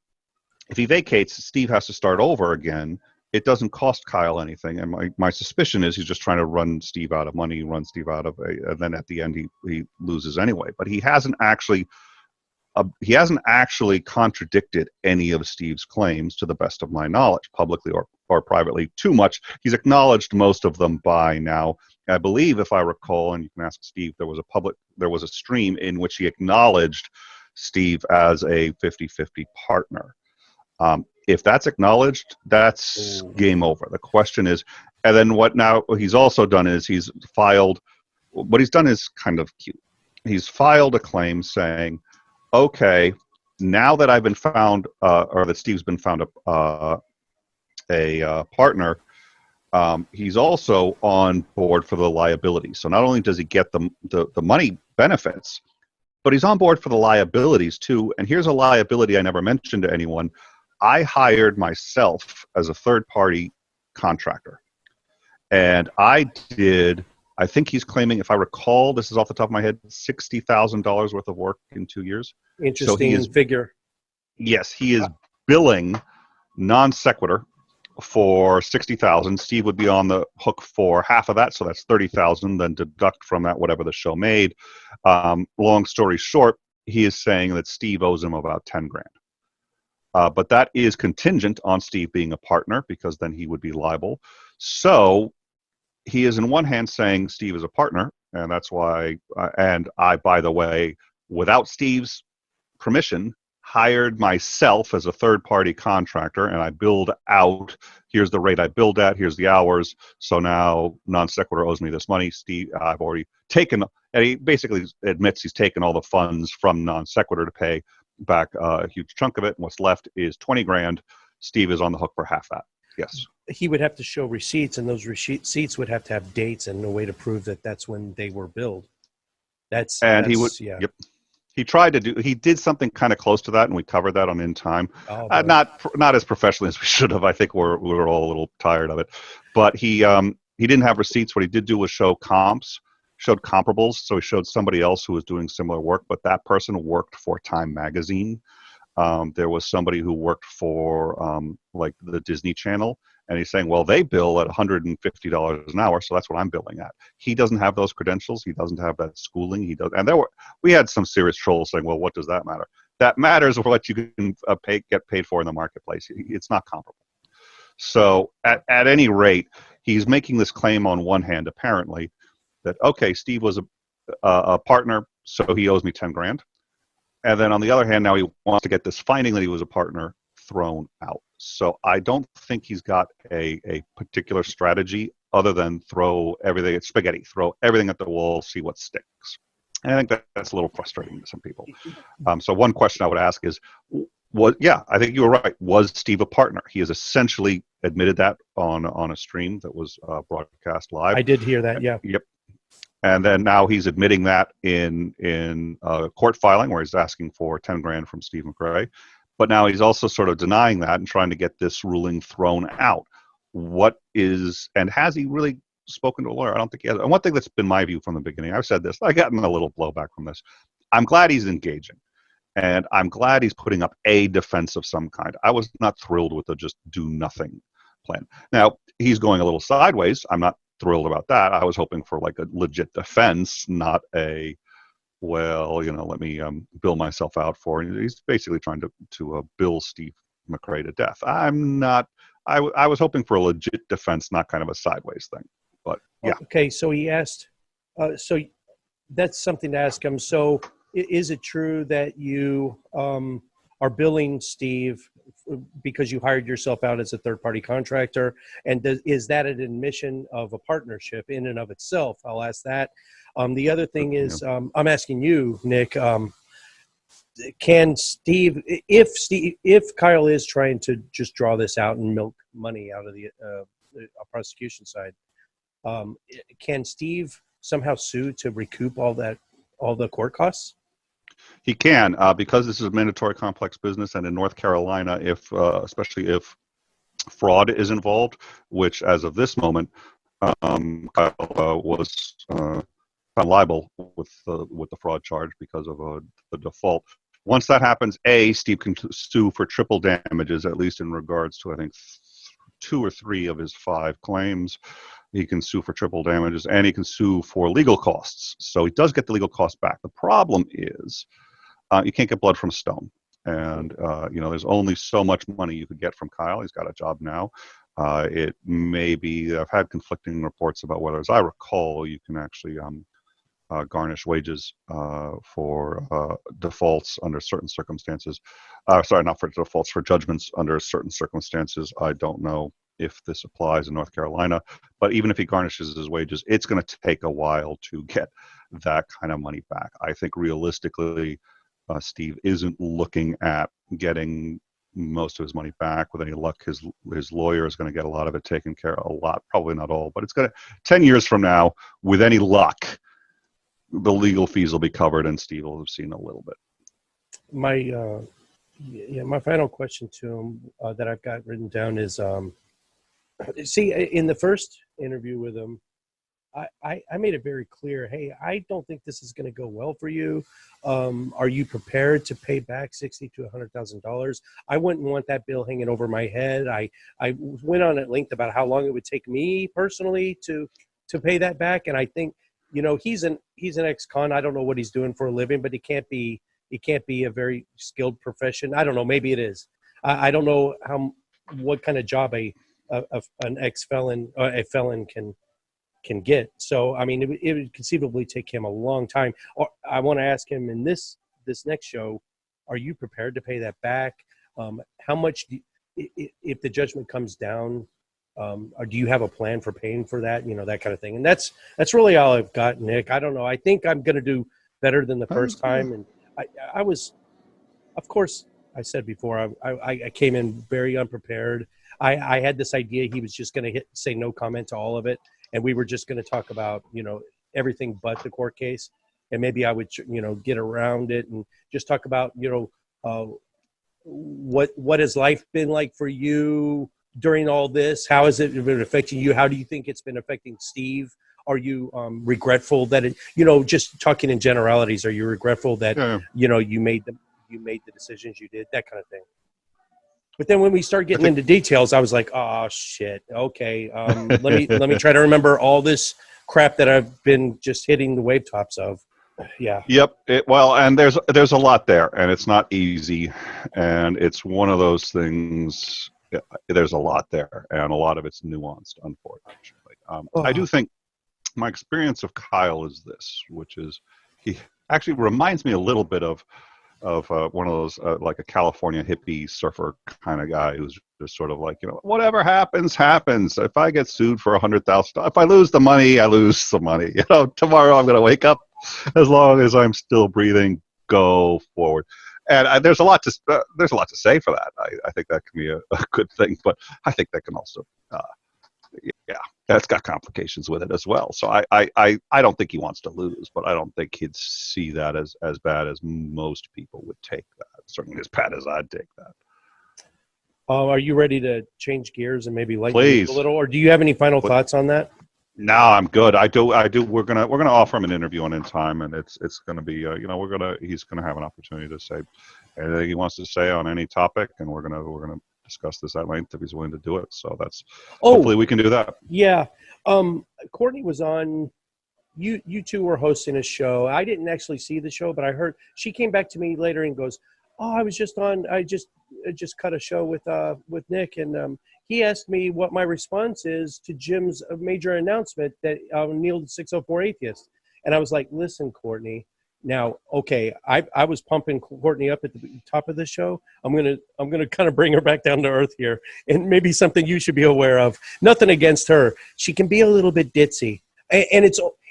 if he vacates, Steve has to start over again. It doesn't cost Kyle anything. And my suspicion is he's just trying to run Steve out of money, run Steve out of, and then at the end he loses anyway. But he hasn't actually contradicted any of Steve's claims to the best of my knowledge, publicly or privately, too much. He's acknowledged most of them by now. I believe, if I recall, and you can ask Steve, there was a stream in which he acknowledged Steve as a 50-50 partner. If that's acknowledged, that's game over. The question is, and then what he's also done is what he's done is kind of cute. He's filed a claim saying, okay, now that I've been found, or that Steve's been found a partner, he's also on board for the liability. So not only does he get the money benefits, but he's on board for the liabilities too. And here's a liability I never mentioned to anyone. I hired myself as a third-party contractor. And I think he's claiming, if I recall, this is off the top of my head, $60,000 worth of work in 2 years. Interesting figure. Yes, he is billing non sequitur for $60,000. Steve would be on the hook for half of that, so that's $30,000. Then deduct from that whatever the show made. Long story short, he is saying that Steve owes him about $10,000. But that is contingent on Steve being a partner, because then he would be liable. So he is, in one hand, saying Steve is a partner, and that's why. And I, by the way, without Steve's permission, hired myself as a third-party contractor, and I billed out. Here's the rate I billed at. Here's the hours. So now non sequitur owes me this money. Steve, I've already taken, and he basically admits he's taken all the funds from non sequitur to pay back a huge chunk of it, and what's left is $20,000. Steve is on the hook for half that. Yes. He would have to show receipts, and those receipts would have to have dates and a way to prove that that's when they were billed. He would. Yeah. Yep. He did something kind of close to that, and we covered that on In Time. Oh, Not as professionally as we should have. I think we're all a little tired of it. But he didn't have receipts. What he did do was showed comparables. So he showed somebody else who was doing similar work, but that person worked for Time Magazine. There was somebody who worked for like the Disney Channel, and he's saying, well, they bill at $150 an hour, so that's what I'm billing at. He doesn't have those credentials. He doesn't have that schooling. And we had some serious trolls saying, well, what does that matter? That matters what you can get paid for in the marketplace. It's not comparable. So at any rate, he's making this claim on one hand, apparently, that, okay, Steve was a partner, so he owes me 10 grand. And then on the other hand, now he wants to get this finding that he was a partner thrown out. So I don't think he's got a particular strategy other than throw everything at spaghetti, throw everything at the wall, see what sticks. And I think that's a little frustrating to some people. So one question I would ask is, I think you were right. Was Steve a partner? He has essentially admitted that on a stream that was broadcast live. I did hear that, yeah. Yep. And then now he's admitting that in a court filing where he's asking for 10 grand from Steve McRae. But now he's also sort of denying that and trying to get this ruling thrown out. And has he really spoken to a lawyer? I don't think he has. And one thing that's been my view from the beginning, I've said this, I've gotten a little blowback from this. I'm glad he's engaging. And I'm glad he's putting up a defense of some kind. I was not thrilled with the just do nothing plan. Now, he's going a little sideways. I'm not thrilled about that. I was hoping for like a legit defense, not a, let me bill myself out for. He's basically trying to bill Steve McRae to death. I was hoping for a legit defense, not kind of a sideways thing. But yeah. Okay, so he asked, so that's something to ask him. So is it true that you are billing Steve because you hired yourself out as a third-party contractor? And is that an admission of a partnership in and of itself? I'll ask that. The other thing is, I'm asking you, Nick, can Steve, if Kyle is trying to just draw this out and milk money out of the prosecution side, can Steve somehow sue to recoup all the court costs? He can, because this is a mandatory complex business, and in North Carolina, especially if fraud is involved, which as of this moment, Kyle was found liable with the fraud charge because of the default. Once that happens, Steve can sue for triple damages, at least in regards to, I think, 2 or 3 of his 5 claims. He can sue for triple damages, and he can sue for legal costs. So he does get the legal costs back. The problem is you can't get blood from a stone. And, there's only so much money you could get from Kyle. He's got a job now. It may be, I've had conflicting reports about whether, as I recall, you can actually garnish wages for defaults under certain circumstances. Sorry, not for defaults, for judgments under certain circumstances. I don't know if this applies in North Carolina, but even if he garnishes his wages, it's going to take a while to get that kind of money back. I think realistically, Steve isn't looking at getting most of his money back. With any luck, his lawyer is going to get a lot of it taken care of. A lot, probably not all, but it's going to, 10 years from now, with any luck, the legal fees will be covered and Steve will have seen a little bit. My final question to him that I've got written down is, see, in the first interview with him, I made it very clear, hey, I don't think this is going to go well for you. Are you prepared to pay back $60,000 to $100,000? I wouldn't want that bill hanging over my head. I went on at length about how long it would take me personally to pay that back, and I think, he's an ex-con. I don't know what he's doing for a living, but it can't be a very skilled profession. I don't know. Maybe it is. I don't know what kind of job an ex-felon or a felon can get. So, I mean, it would conceivably take him a long time. Or I want to ask him in this next show, are you prepared to pay that back? How much, if the judgment comes down, or do you have a plan for paying for that? That kind of thing. And that's really all I've got, Nick. I don't know. I think I'm going to do better than the first time. And I was, of course, I said before, I came in very unprepared. I had this idea he was just going to say no comment to all of it, and we were just going to talk about, everything but the court case. And maybe I would, get around it and just talk about, what has life been like for you during all this? How has it been affecting you? How do you think it's been affecting Steve? Are you regretful that it, just talking in generalities, are you regretful that, you made the decisions you did, that kind of thing? But then when we start getting into details, I was like, oh shit. Okay. Let me try to remember all this crap that I've been just hitting the wave tops of. Yeah. Yep. And there's a lot there, and it's not easy, and it's one of those things. there's a lot there, and a lot of it's nuanced, unfortunately. I do think my experience of Kyle is this, which is he actually reminds me a little bit of one of those like a California hippie surfer kind of guy who's just sort of like, whatever happens, happens. If I get sued for $100,000, if I lose the money, I lose the money. Tomorrow I'm going to wake up. As long as I'm still breathing, go forward. And there's a lot to say for that. I think that can be a good thing, but I think that can also, that's got complications with it as well. So I don't think he wants to lose, but I don't think he'd see that as bad as most people would take that. Certainly as bad as I'd take that. Are you ready to change gears and maybe lighten Please. it a little, or do you have any final thoughts on that? No, I'm good. I do. We're gonna offer him an interview on In Time, and it's gonna be he's gonna have an opportunity to say anything he wants to say on any topic, and we're gonna discuss this at length if he's willing to do it. So that's hopefully we can do that. Yeah. Courtney was on. You two were hosting a show. I didn't actually see the show, but I heard she came back to me later and goes, "Oh, I was just on. I just cut a show with Nick, and he asked me what my response is to Jim's major announcement that Neil 604 Atheist." And I was like, "Listen, Courtney. Now, okay, I was pumping Courtney up at the top of the show. I'm gonna kind of bring her back down to earth here, and maybe something you should be aware of. Nothing against her. She can be a little bit ditzy, and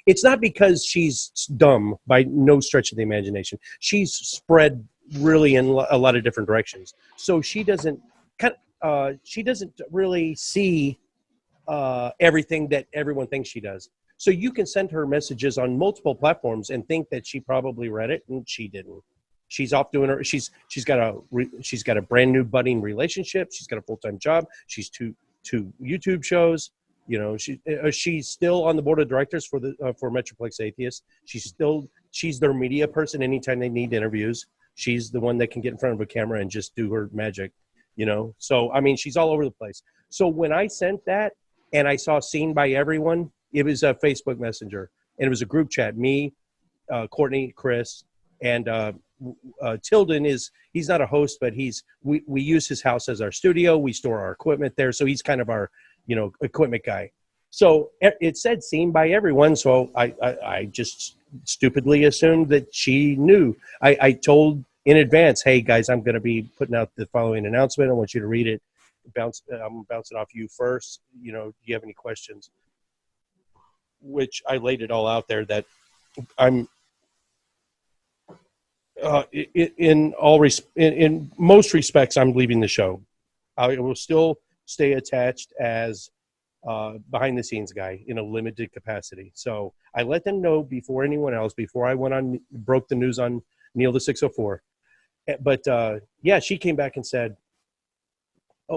it's not because she's dumb by no stretch of the imagination. She's spread really in a lot of different directions, so she doesn't really see everything that everyone thinks she does. So you can send her messages on multiple platforms and think that she probably read it, and she didn't. She's off doing her. She's got a brand new budding relationship. She's got a full-time job. She's two YouTube shows. She's still on the board of directors for Metroplex Atheist. She's their media person anytime they need interviews. She's the one that can get in front of a camera and just do her magic. So I mean, she's all over the place. So when I sent that and I saw seen by everyone, it was a Facebook Messenger, and it was a group chat. Me, Courtney, Chris, and Tilden he's not a host, but we use his house as our studio. We store our equipment there, so he's kind of our equipment guy. So it said seen by everyone, so I just stupidly assumed that she knew. I told in advance, hey guys, I'm going to be putting out the following announcement. I want you to read it. I'm bouncing off you first. Do you have any questions? Which I laid it all out there that I'm in most respects I'm leaving the show. I will still stay attached as behind the scenes guy in a limited capacity. So I let them know before anyone else, before I broke the news on Neil the 604. But she came back and said,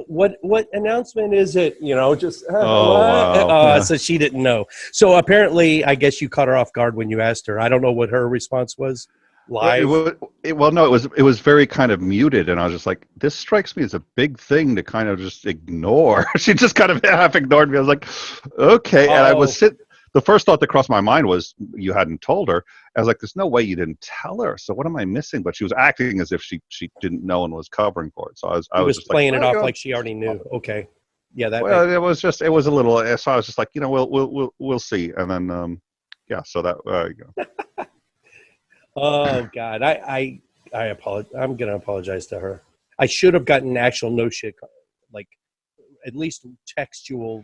what announcement is it? Wow. So she didn't know. So apparently, I guess you caught her off guard when you asked her. I don't know what her response was live. It was very kind of muted, and I was just like, this strikes me as a big thing to kind of just ignore. She just kind of half ignored me. I was like, okay. And I was the first thought that crossed my mind was you hadn't told her. I was like, there's no way you didn't tell her. So what am I missing? But she was acting as if she didn't know and was covering for it. So I was just playing like, it off like she already knew. Okay. Yeah. It was a little, so I was just like, we'll see. And then, so that, Oh God. I apologize. I'm going to apologize to her. I should have gotten actual no shit, like at least textual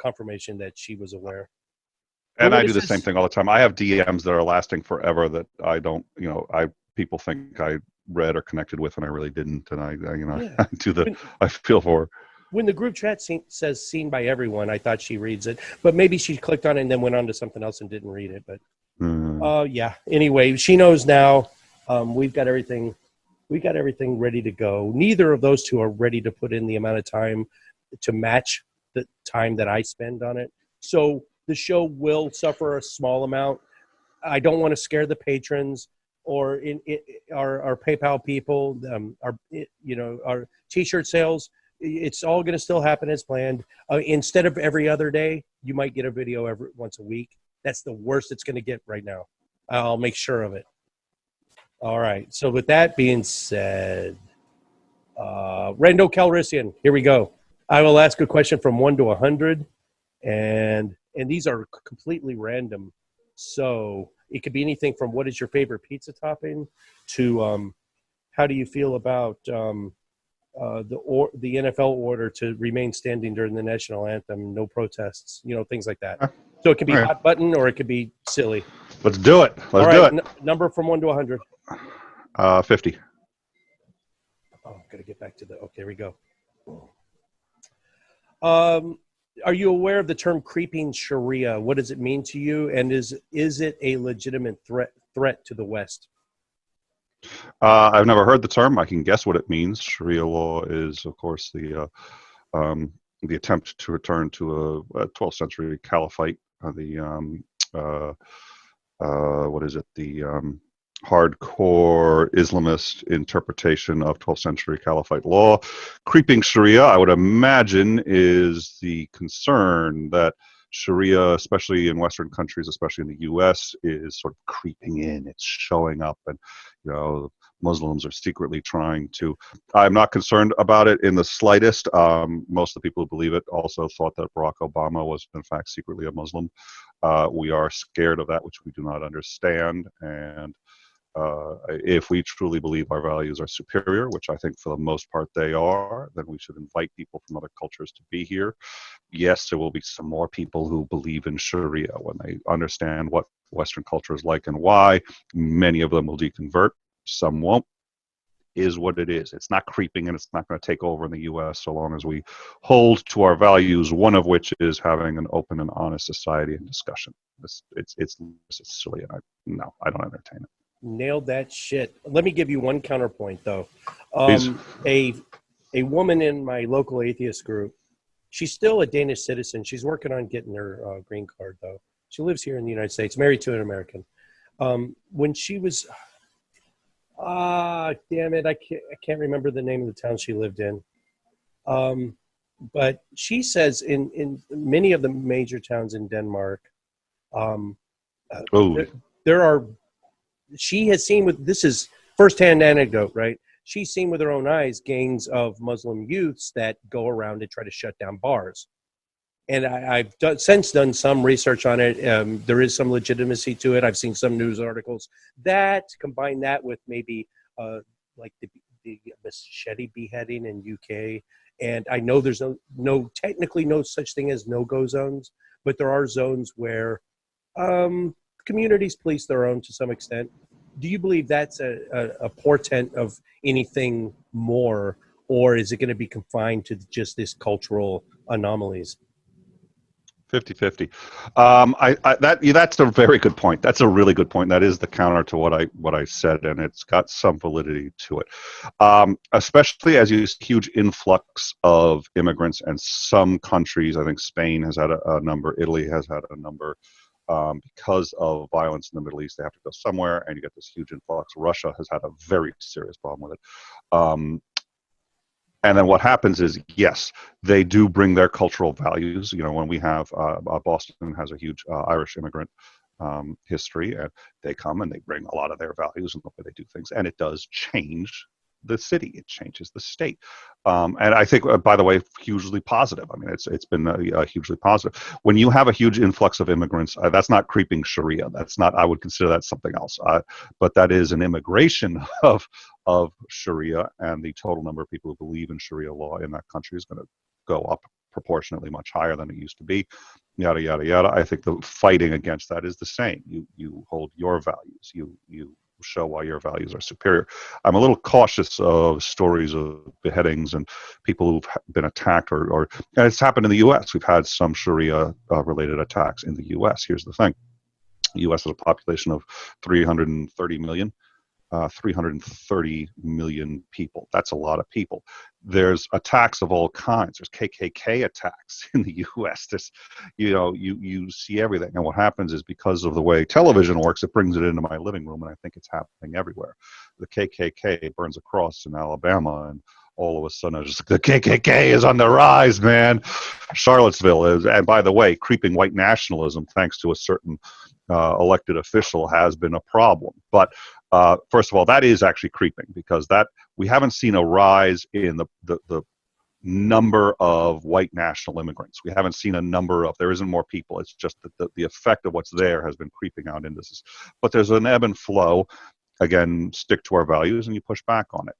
confirmation that she was aware. And I do the same thing all the time. I have DMs that are lasting forever that I don't, people think I read or connected with, and I really didn't. And I feel for. When the group chat says seen by everyone, I thought she reads it, but maybe she clicked on it and then went on to something else and didn't read it. But anyway, she knows now. We've got everything ready to go. Neither of those two are ready to put in the amount of time to match the time that I spend on it. So the show will suffer a small amount. I don't want to scare the patrons or our PayPal people, our T-shirt sales. It's all going to still happen as planned. Instead of every other day, you might get a video once a week. That's the worst it's going to get right now. I'll make sure of it. All right. So with that being said, Rando Calrissian, here we go. I will ask a question from 1 to 100, and these are completely random. So it could be anything from what is your favorite pizza topping to how do you feel about the NFL order to remain standing during the national anthem, no protests, things like that. So it could be Okay. hot button or it could be silly. Let's do it. All Let's right, do it. number from 1 to 100. 50. Oh, I'm gonna get back to the. Okay, here we go. Are you aware of the term creeping Sharia? What does it mean to you? And is it a legitimate threat to the West? I've never heard the term. I can guess what it means. Sharia law is, of course, the attempt to return to a 12th century caliphate. What is it? The hardcore Islamist interpretation of 12th century caliphate law. Creeping Sharia, I would imagine, is the concern that Sharia, especially in Western countries, especially in the U.S., is sort of creeping in. It's showing up, and Muslims are secretly trying to. I'm not concerned about it in the slightest. Most of the people who believe it also thought that Barack Obama was, in fact, secretly a Muslim. We are scared of that, which we do not understand, and if we truly believe our values are superior, which I think for the most part they are, then we should invite people from other cultures to be here. Yes, there will be some more people who believe in Sharia when they understand what Western culture is like and why. Many of them will deconvert. Some won't. Is what it is. It's not creeping, and it's not going to take over in the U.S. so long as we hold to our values, one of which is having an open and honest society and discussion. It's silly, and I don't entertain it. Nailed that shit. Let me give you one counterpoint, though. Please. A woman in my local atheist group, she's still a Danish citizen. She's working on getting her green card, though. She lives here in the United States, married to an American. When she was, damn it, I can't remember the name of the town she lived in. But she says in many of the major towns in Denmark, there are. She has seen this is firsthand anecdote, right? She's seen with her own eyes gangs of Muslim youths that go around and try to shut down bars. And I've since done some research on it. There is some legitimacy to it. I've seen some news articles that combine that with maybe like the machete beheading in UK. And I know there's technically no such thing as no-go zones, but there are zones where communities police their own to some extent. Do you believe that's a portent of anything more, or is it going to be confined to just this cultural anomalies? 50-50. That's a very good point. That's a really good point. That is the counter to what I said, and it's got some validity to it. Especially as you see huge influx of immigrants, and some countries, I think Spain has had a number, Italy has had a number. Because of violence in the Middle East, they have to go somewhere, and you get this huge influx. Russia has had a very serious problem with it. And then what happens is, yes, they do bring their cultural values. When we have Boston has a huge Irish immigrant history, and they come and they bring a lot of their values and the way they do things, and it does change the city. It changes the state, and I think, by the way, hugely positive. I mean, it's been hugely positive. When you have a huge influx of immigrants, that's not creeping Sharia. That's not. I would consider that something else. But that is an immigration of Sharia, and the total number of people who believe in Sharia law in that country is going to go up proportionately much higher than it used to be. Yada yada yada. I think the fighting against that is the same. You hold your values. You show why your values are superior. I'm a little cautious of stories of beheadings and people who've been attacked, or and it's happened in the U.S. We've had some Sharia related attacks in the U.S. Here's the thing: the U.S. has a population of 330 million. 330 million people. That's a lot of people. There's attacks of all kinds. There's KKK attacks in the U.S. This, you see everything. And what happens is, because of the way television works, it brings it into my living room, and I think it's happening everywhere. The KKK burns a cross in Alabama, and all of a sudden, the KKK is on the rise, man. Charlottesville is, and by the way, creeping white nationalism, thanks to a certain elected official has been a problem. But first of all, that is actually creeping, because that we haven't seen a rise in the number of white national immigrants. We haven't seen a number of, there isn't more people. It's just that the effect of what's there has been creeping out into this. But there's an ebb and flow. Again, stick to our values and you push back on it.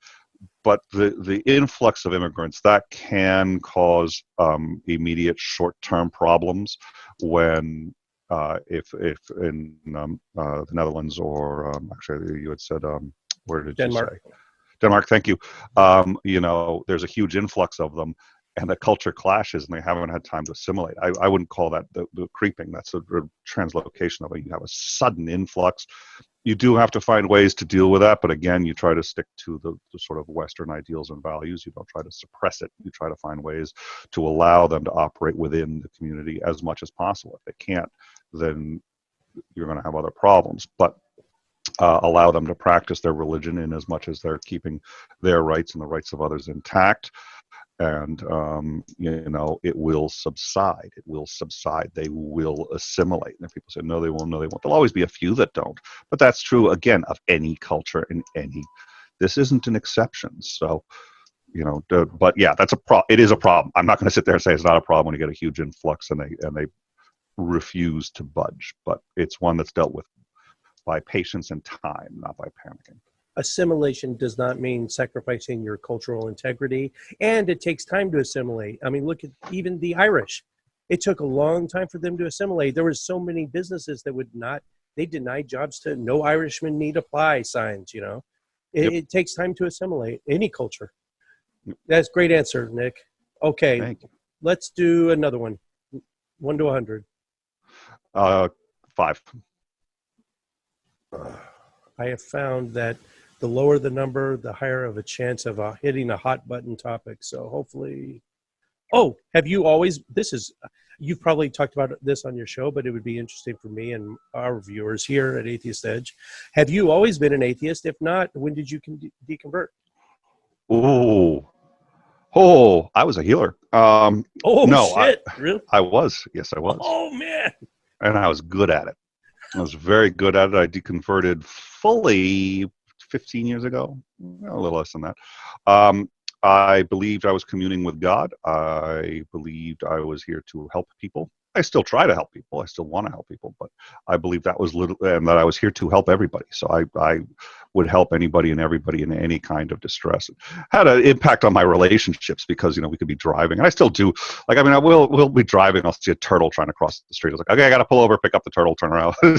But the influx of immigrants, that can cause immediate short-term problems when if in the Netherlands, or actually you had said, where did Denmark. you say? Denmark, thank you. There's a huge influx of them, and the culture clashes, and they haven't had time to assimilate. I wouldn't call that the creeping. That's a translocation of it. You have a sudden influx. You do have to find ways to deal with that, but again, you try to stick to the sort of Western ideals and values. You don't try to suppress it. You try to find ways to allow them to operate within the community as much as possible. If they can't, then you're going to have other problems. But allow them to practice their religion in as much as they're keeping their rights and the rights of others intact. And, it will subside. It will subside. They will assimilate. And if people say, no, they won't, no, they won't. There'll always be a few that don't. But that's true, again, of any culture and this isn't an exception. So, but yeah, it is a problem. I'm not going to sit there and say it's not a problem when you get a huge influx and they refuse to budge. But it's one that's dealt with by patience and time, not by panicking. Assimilation does not mean sacrificing your cultural integrity, and it takes time to assimilate. I mean, look at even the Irish. It took a long time for them to assimilate. There were so many businesses that they denied jobs to no Irishmen need apply signs, It takes time to assimilate any culture. That's a great answer, Nick. Okay, let's do another one. 1 to 100. 5. I have found that the lower the number, the higher of a chance of hitting a hot button topic. So hopefully, have you always, you've probably talked about this on your show, but it would be interesting for me and our viewers here at Atheist Edge. Have you always been an atheist? If not, when did you deconvert? I was a healer. No, shit. Really? I was. Yes, I was. Oh, man. And I was good at it. I was very good at it. I deconverted fully 15 years ago, a little less than that. I believed I was communing with God. I believed I was here to help people. I still try to help people. I still want to help people, but I believe that was and that I was here to help everybody. So I would help anybody and everybody in any kind of distress. It had an impact on my relationships because, we could be driving, and I still do. Like, I mean, we'll be driving. I'll see a turtle trying to cross the street. I was like, okay, I got to pull over, pick up the turtle, turn around. I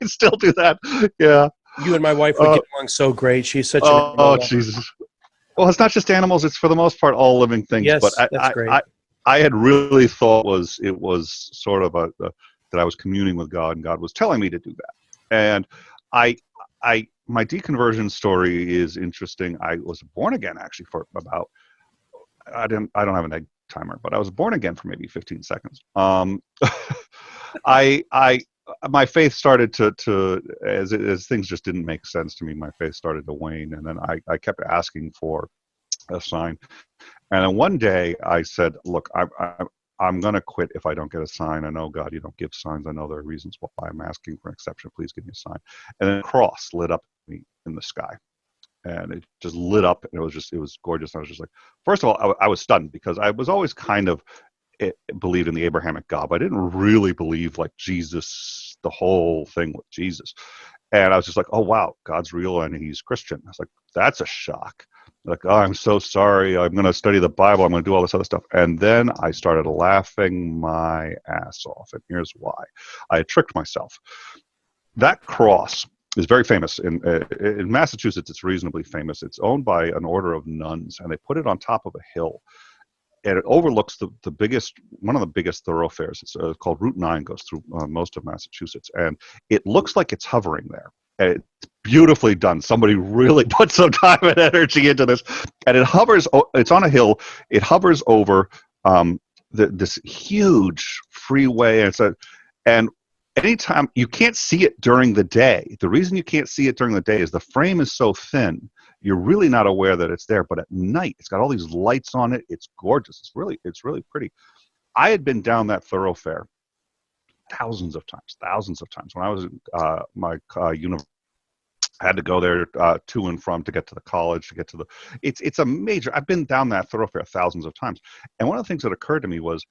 still do that. Yeah. You and my wife would get along so great. She's such an Oh, Jesus. Well, it's not just animals. It's for the most part all living things. Yes, but that's great. I had really thought it was sort of that I was communing with God, and God was telling me to do that. And my deconversion story is interesting. I was born again actually for about, I don't have an egg timer, but I was born again for maybe 15 seconds. My faith started to as things just didn't make sense to me, my faith started to wane, and then I kept asking for a sign. And then one day I said, look, I'm going to quit if I don't get a sign. I know, God, you don't give signs. I know there are reasons why I'm asking for an exception. Please give me a sign. And then a cross lit up me in the sky. And it just lit up, and it was gorgeous. I was just like, first of all, I was stunned because I was always kind of believed in the Abrahamic God, but I didn't really believe like Jesus, the whole thing with Jesus. And I was just like, oh, wow, God's real and he's Christian. I was like, that's a shock. Like, oh, I'm so sorry. I'm going to study the Bible. I'm going to do all this other stuff. And then I started laughing my ass off. And here's why. I had tricked myself. That cross is very famous. In Massachusetts, it's reasonably famous. It's owned by an order of nuns, and they put it on top of a hill. And it overlooks one of the biggest thoroughfares. It's called Route 9, goes through most of Massachusetts. And it looks like it's hovering there. And it's beautifully done. Somebody really put some time and energy into this. And it hovers, it's on a hill. It hovers over this huge freeway. And anytime, you can't see it during the day. The reason you can't see it during the day is the frame is so thin. You're really not aware that it's there, but at night, it's got all these lights on it. It's gorgeous. It's really pretty. I had been down that thoroughfare thousands of times. When I was in my university, I had to go there to and from to get to the college, to get to the, it's a major, I've been down that thoroughfare thousands of times. And one of the things that occurred to me was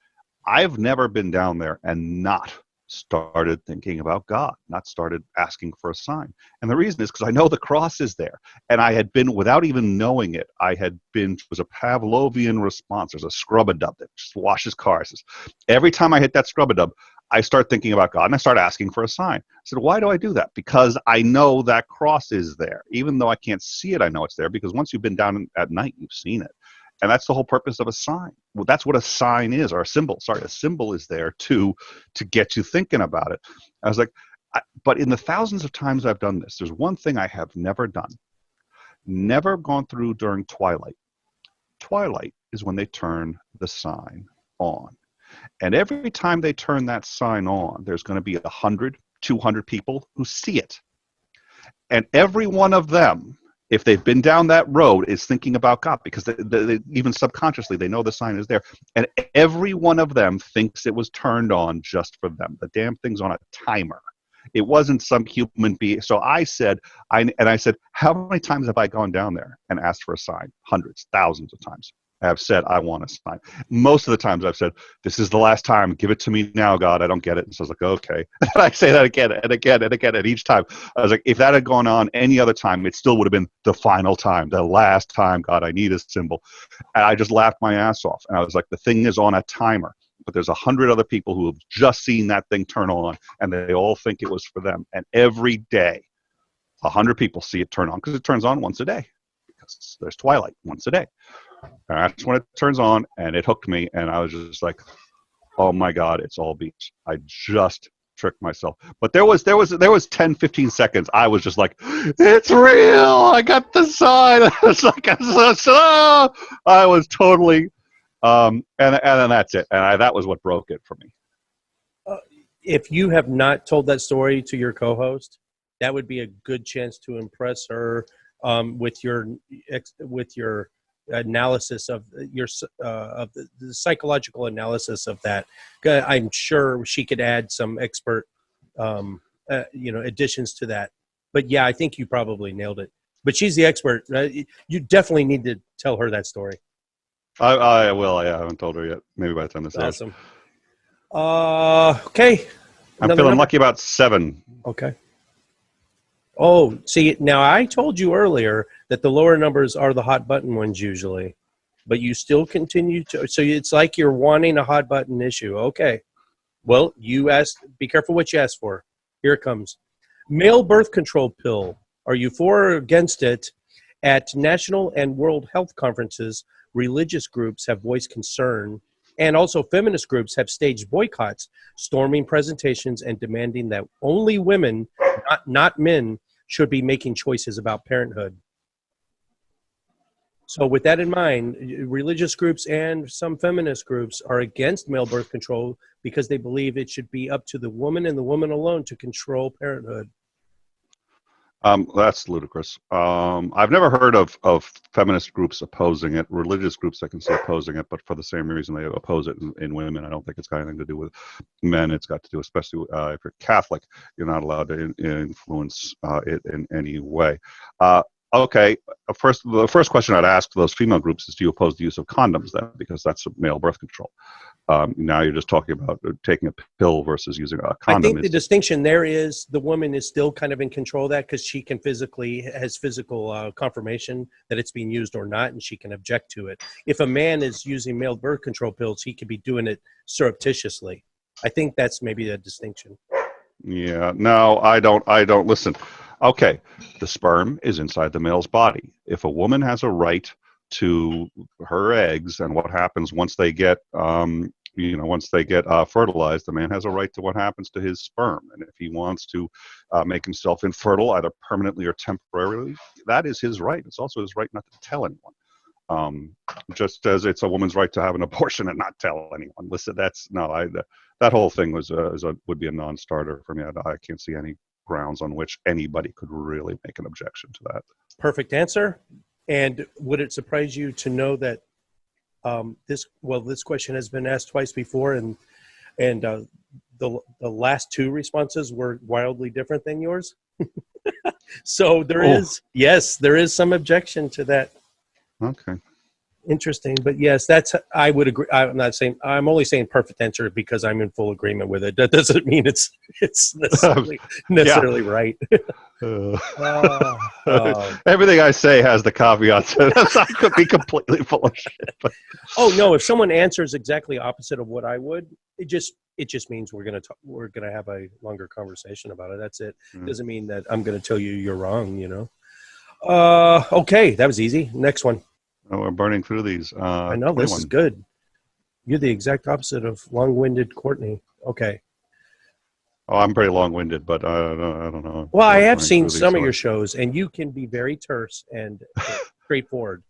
I've never been down there and not started thinking about God, not started asking for a sign. And the reason is because I know the cross is there. And I had been, without even knowing it, it was a Pavlovian response. There's a scrub-a-dub that just washes cars. Every time I hit that scrub-a-dub, I start thinking about God and I start asking for a sign. I said, why do I do that? Because I know that cross is there. Even though I can't see it, I know it's there, because once you've been down at night, you've seen it. And that's the whole purpose of a sign. Well, that's what a sign is, or a symbol. Sorry, a symbol is there to get you thinking about it. I was like, but in the thousands of times I've done this, there's one thing I have never done. Never gone through during twilight. Twilight is when they turn the sign on. And every time they turn that sign on, there's going to be 100, 200 people who see it. And every one of them, if they've been down that road, is thinking about God, because they, even subconsciously, they know the sign is there. And every one of them thinks it was turned on just for them. The damn thing's on a timer. It wasn't some human being. So I said, how many times have I gone down there and asked for a sign? Hundreds, thousands of times. I have said, I want a sign. Most of the times I've said, this is the last time. Give it to me now, God. I don't get it. And so I was like, okay. And I say that again and again and again. And each time I was like, if that had gone on any other time, it still would have been the final time, the last time, God, I need a symbol. And I just laughed my ass off. And I was like, the thing is on a timer, but there's 100 other people who have just seen that thing turn on, and they all think it was for them. And every day, 100 people see it turn on, because it turns on once a day, because there's twilight once a day. And that's when it turns on, and it hooked me, and I was just like, oh my God, it's all beach. I just tricked myself. But there was 10, 15 seconds. I was just like, it's real. I got the sign. It's like, I was totally, and then that's it. And that was what broke it for me. If you have not told that story to your co-host, that would be a good chance to impress her with your analysis of the psychological analysis of that. I'm sure she could add some expert additions to that. But yeah, I think you probably nailed it. But she's the expert. You definitely need to tell her that story. I will. I haven't told her yet. Maybe by the time this airs. Awesome. Okay. I'm feeling lucky about 7. Okay. Oh, see, now I told you earlier that the lower numbers are the hot button ones usually, but you still continue to, so it's like you're wanting a hot button issue. Okay. Well, you asked, be careful what you ask for. Here it comes. Male birth control pill. Are you for or against it? At national and world health conferences, religious groups have voiced concern, and also feminist groups have staged boycotts, storming presentations and demanding that only women, not men, should be making choices about parenthood. So with that in mind, religious groups and some feminist groups are against male birth control because they believe it should be up to the woman and the woman alone to control parenthood. That's ludicrous. I've never heard of feminist groups opposing it. Religious groups I can see opposing it, but for the same reason they oppose it in women. I don't think it's got anything to do with men. It's got to do, especially if you're Catholic, you're not allowed to influence it in any way. Okay, the first question I'd ask those female groups is, do you oppose the use of condoms then? Because that's male birth control. Now you're just talking about taking a pill versus using a condom. I think the distinction there is the woman is still kind of in control of that because she can has physical confirmation that it's being used or not, and she can object to it. If a man is using male birth control pills, he could be doing it surreptitiously. I think that's maybe a distinction. Yeah, no, I don't listen. Okay, the sperm is inside the male's body. If a woman has a right to her eggs and what happens once they get fertilized, the man has a right to what happens to his sperm. And if he wants to make himself infertile, either permanently or temporarily, that is his right. It's also his right not to tell anyone. Just as it's a woman's right to have an abortion and not tell anyone. Listen, that whole thing would be a non-starter for me. I can't see any grounds on which anybody could really make an objection to that. Perfect answer. And would it surprise you to know that this question has been asked twice before, and the last two responses were wildly different than yours. So there is some objection to that. Okay. Interesting, but yes, I would agree. I'm only saying perfect answer because I'm in full agreement with it. That doesn't mean it's necessarily right. Everything I say has the caveats. I could be completely full of shit. But. Oh no! If someone answers exactly opposite of what I would, it just means we're gonna have a longer conversation about it. That's it. Doesn't mean that I'm gonna tell you you're wrong. Okay, that was easy. Next one. Oh, we're burning through these. I know 21. This is good. You're the exact opposite of long-winded Courtney. Okay. Oh, I'm pretty long-winded, but I don't know. Well, I have seen some of your shows, and you can be very terse and straightforward.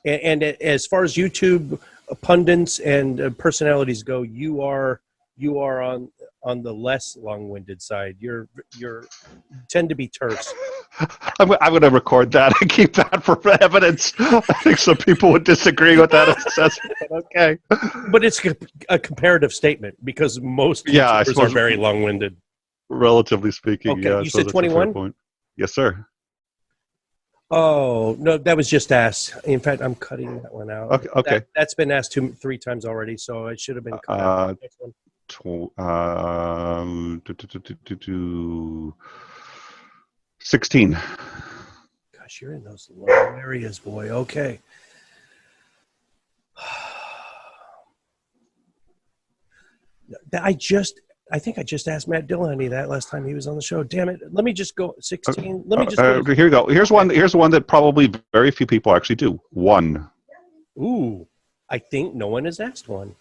And as far as YouTube pundits and personalities go, you are on the less long-winded side. You tend to be terse. I'm going to record that and keep that for evidence. I think some people would disagree with that assessment, but okay. But it's a comparative statement because most YouTubers are very long-winded. Relatively speaking, okay. Yeah. You said 21? Point. Yes, sir. Oh, no, that was just asked. In fact, I'm cutting that one out. Okay. That's been asked 3 times already, so it should have been cut out. Next one. 16. Gosh, you're in those low areas, boy. Okay. I think I just asked Matt Dillahunty that last time he was on the show. Damn it. Let me just go 16. Let me just go. Here you go. Here's one that probably very few people actually do. 1. Ooh. I think no one has asked one.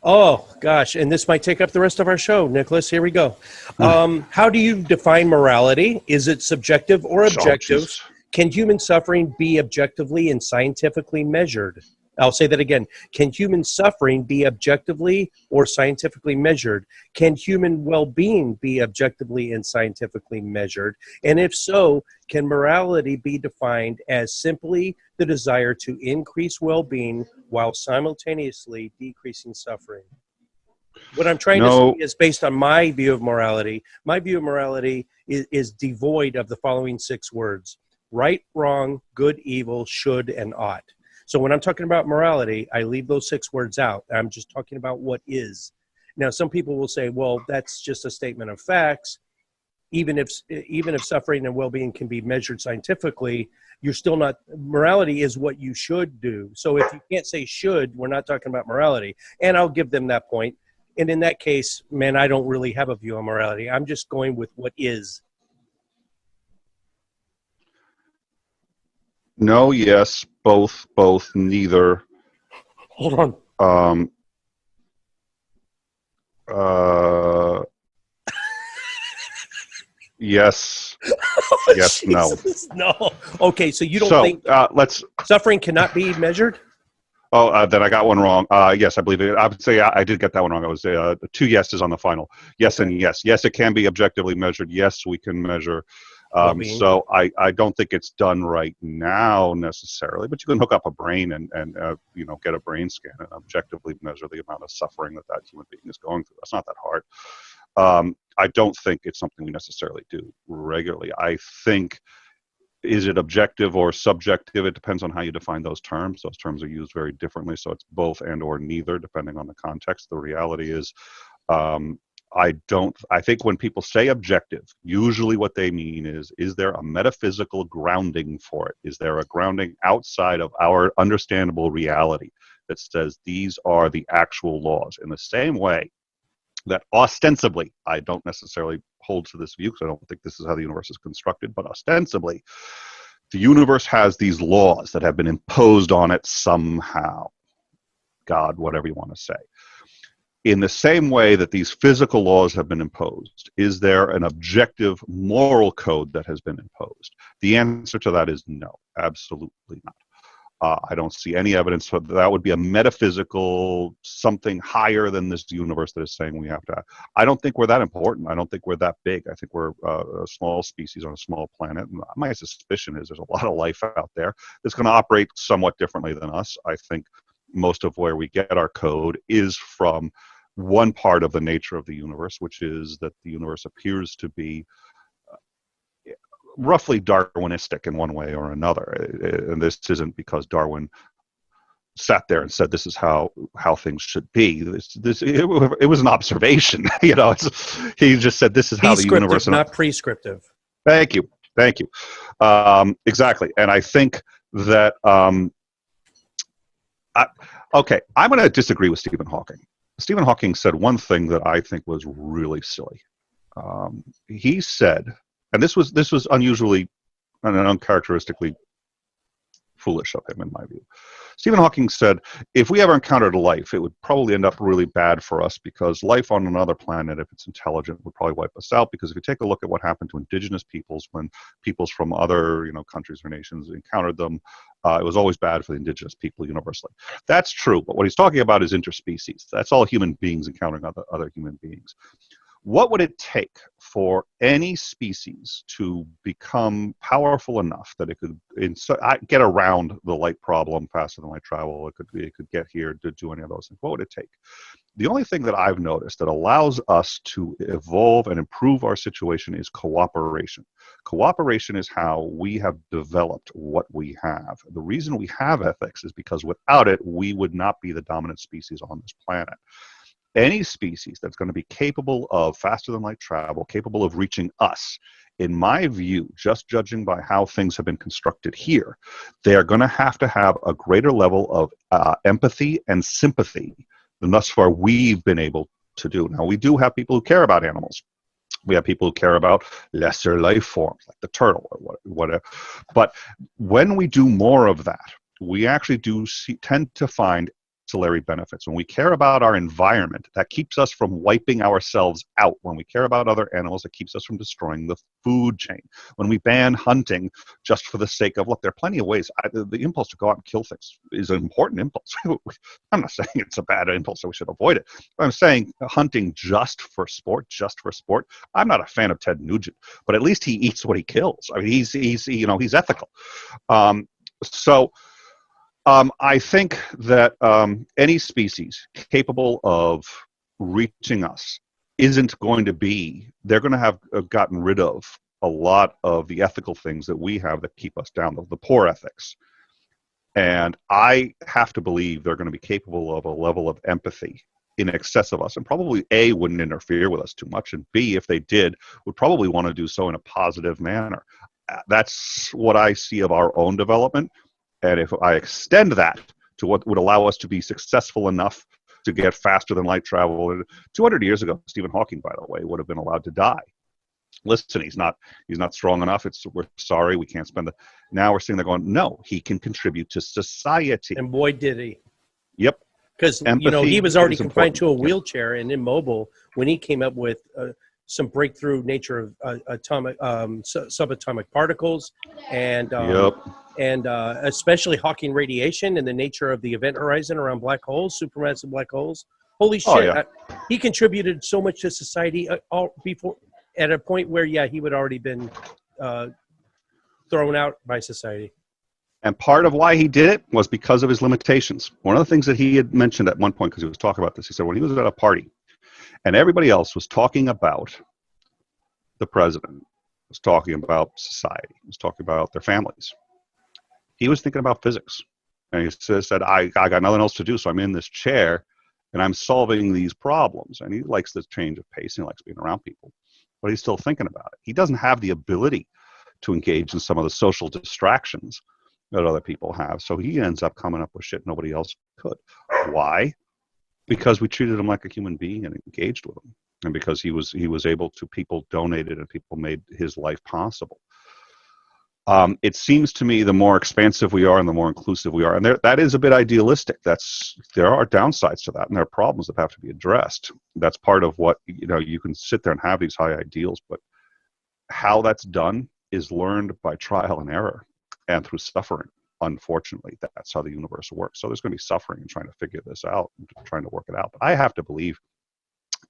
Oh, gosh. And this might take up the rest of our show, Nicholas. Here we go. How do you define morality? Is it subjective or objective? Can human suffering be objectively and scientifically measured? I'll say that again. Can human suffering be objectively or scientifically measured? Can human well-being be objectively and scientifically measured? And if so, can morality be defined as simply the desire to increase well-being while simultaneously decreasing suffering? What I'm trying to say is based on my view of morality. My view of morality is devoid of the following 6 words: right, wrong, good, evil, should, and ought. So when I'm talking about morality, I leave those 6 words out. I'm just talking about what is. Now, some people will say, well, that's just a statement of facts. Even if suffering and well-being can be measured scientifically, you're still not, morality is what you should do. So if you can't say should, we're not talking about morality. And I'll give them that point. And in that case, man, I don't really have a view on morality. I'm just going with what is. No, yes, both, neither. Hold on. Yes. Oh, yes, Jesus, no. Okay, so you don't think suffering cannot be measured? Oh, then I got one wrong. Yes, I believe it. I would say I did get that one wrong. It was 2 yeses on the final. Yes, okay. And yes. Yes, it can be objectively measured. Yes, we can measure. So I don't think it's done right now necessarily, but you can hook up a brain and get a brain scan and objectively measure the amount of suffering that human being is going through. That's not that hard. I don't think it's something we necessarily do regularly. I think, is it objective or subjective? It depends on how you define those terms. Those terms are used very differently, so it's both and or neither, depending on the context. The reality is, I think when people say objective, usually what they mean is there a metaphysical grounding for it? Is there a grounding outside of our understandable reality that says these are the actual laws? In the same way that ostensibly, I don't necessarily hold to this view because I don't think this is how the universe is constructed, but ostensibly, the universe has these laws that have been imposed on it somehow. God, whatever you want to say. In the same way that these physical laws have been imposed, is there an objective moral code that has been imposed? The answer to that is no, absolutely not. I don't see any evidence for that. That would be a metaphysical, something higher than this universe that is saying we have to. I don't think we're that important. I don't think we're that big. I think we're a small species on a small planet. And my suspicion is there's a lot of life out there that's going to operate somewhat differently than us. I think most of where we get our code is from one part of the nature of the universe, which is that the universe appears to be roughly Darwinistic in one way or another. And this isn't because Darwin sat there and said this is how things should be. It was an observation. He just said this is how the universe. Not prescriptive. Thank you. Exactly. And I think that I'm going to disagree with Stephen Hawking. Stephen Hawking said one thing that I think was really silly. He said, and this was unusually and uncharacteristically foolish of him in my view. Stephen Hawking said, if we ever encountered life, it would probably end up really bad for us, because life on another planet, if it's intelligent, would probably wipe us out. Because if you take a look at what happened to indigenous peoples when peoples from other countries or nations encountered them, it was always bad for the indigenous people universally. That's true, but what he's talking about is interspecies. That's all human beings encountering other human beings. What would it take for any species to become powerful enough that it could get around the light problem faster than light travel? It could get here to do any of those things. What would it take? The only thing that I've noticed that allows us to evolve and improve our situation is cooperation. Cooperation is how we have developed what we have. The reason we have ethics is because without it, we would not be the dominant species on this planet. Any species that's going to be capable of faster than light travel, capable of reaching us, in my view, just judging by how things have been constructed here, they are going to have a greater level of empathy and sympathy than thus far we've been able to do. Now, we do have people who care about animals. We have people who care about lesser life forms like the turtle or whatever. But when we do more of that, we actually tend to find ancillary benefits. When we care about our environment, that keeps us from wiping ourselves out. When we care about other animals, it keeps us from destroying the food chain. When we ban hunting just for the sake of, look, there are plenty of ways. The impulse to go out and kill things is an important impulse. I'm not saying it's a bad impulse, so we should avoid it. I'm saying hunting just for sport. I'm not a fan of Ted Nugent, but at least he eats what he kills. I mean, he's ethical. I think that any species capable of reaching us isn't going to be, they're going to have gotten rid of a lot of the ethical things that we have that keep us down, the poor ethics. And I have to believe they're going to be capable of a level of empathy in excess of us, and probably A, wouldn't interfere with us too much, and B, if they did, would probably want to do so in a positive manner. That's what I see of our own development. And if I extend that to what would allow us to be successful enough to get faster than light travel, 200 years ago, Stephen Hawking, by the way, would have been allowed to die. Listen, he's not strong enough. We're sorry, we can't spend now we're sitting there going, no, he can contribute to society. And boy, did he. Yep. Because, he was already confined to a wheelchair and immobile when he came up with some breakthrough nature of atomic subatomic particles and especially Hawking radiation and the nature of the event horizon around black holes, supermassive black holes. Holy shit. Yeah. He contributed so much to society before, at a point where, he would already been thrown out by society. And part of why he did it was because of his limitations. One of the things that he had mentioned at one point, because he was talking about this, he said when he was at a party and everybody else was talking about the president, was talking about society, was talking about their families, he was thinking about physics. And he said, I got nothing else to do, so I'm in this chair and I'm solving these problems. And he likes the change of pace and he likes being around people, but he's still thinking about it. He doesn't have the ability to engage in some of the social distractions that other people have. So he ends up coming up with shit nobody else could. Why? Because we treated him like a human being and engaged with him. And because he was able to, people donated and people made his life possible. It seems to me the more expansive we are and the more inclusive we are, and that is a bit idealistic. There are downsides to that, and there are problems that have to be addressed. That's part of what, you can sit there and have these high ideals, but how that's done is learned by trial and error and through suffering. Unfortunately, that's how the universe works. So there's going to be suffering in trying to figure this out, trying to work it out. But I have to believe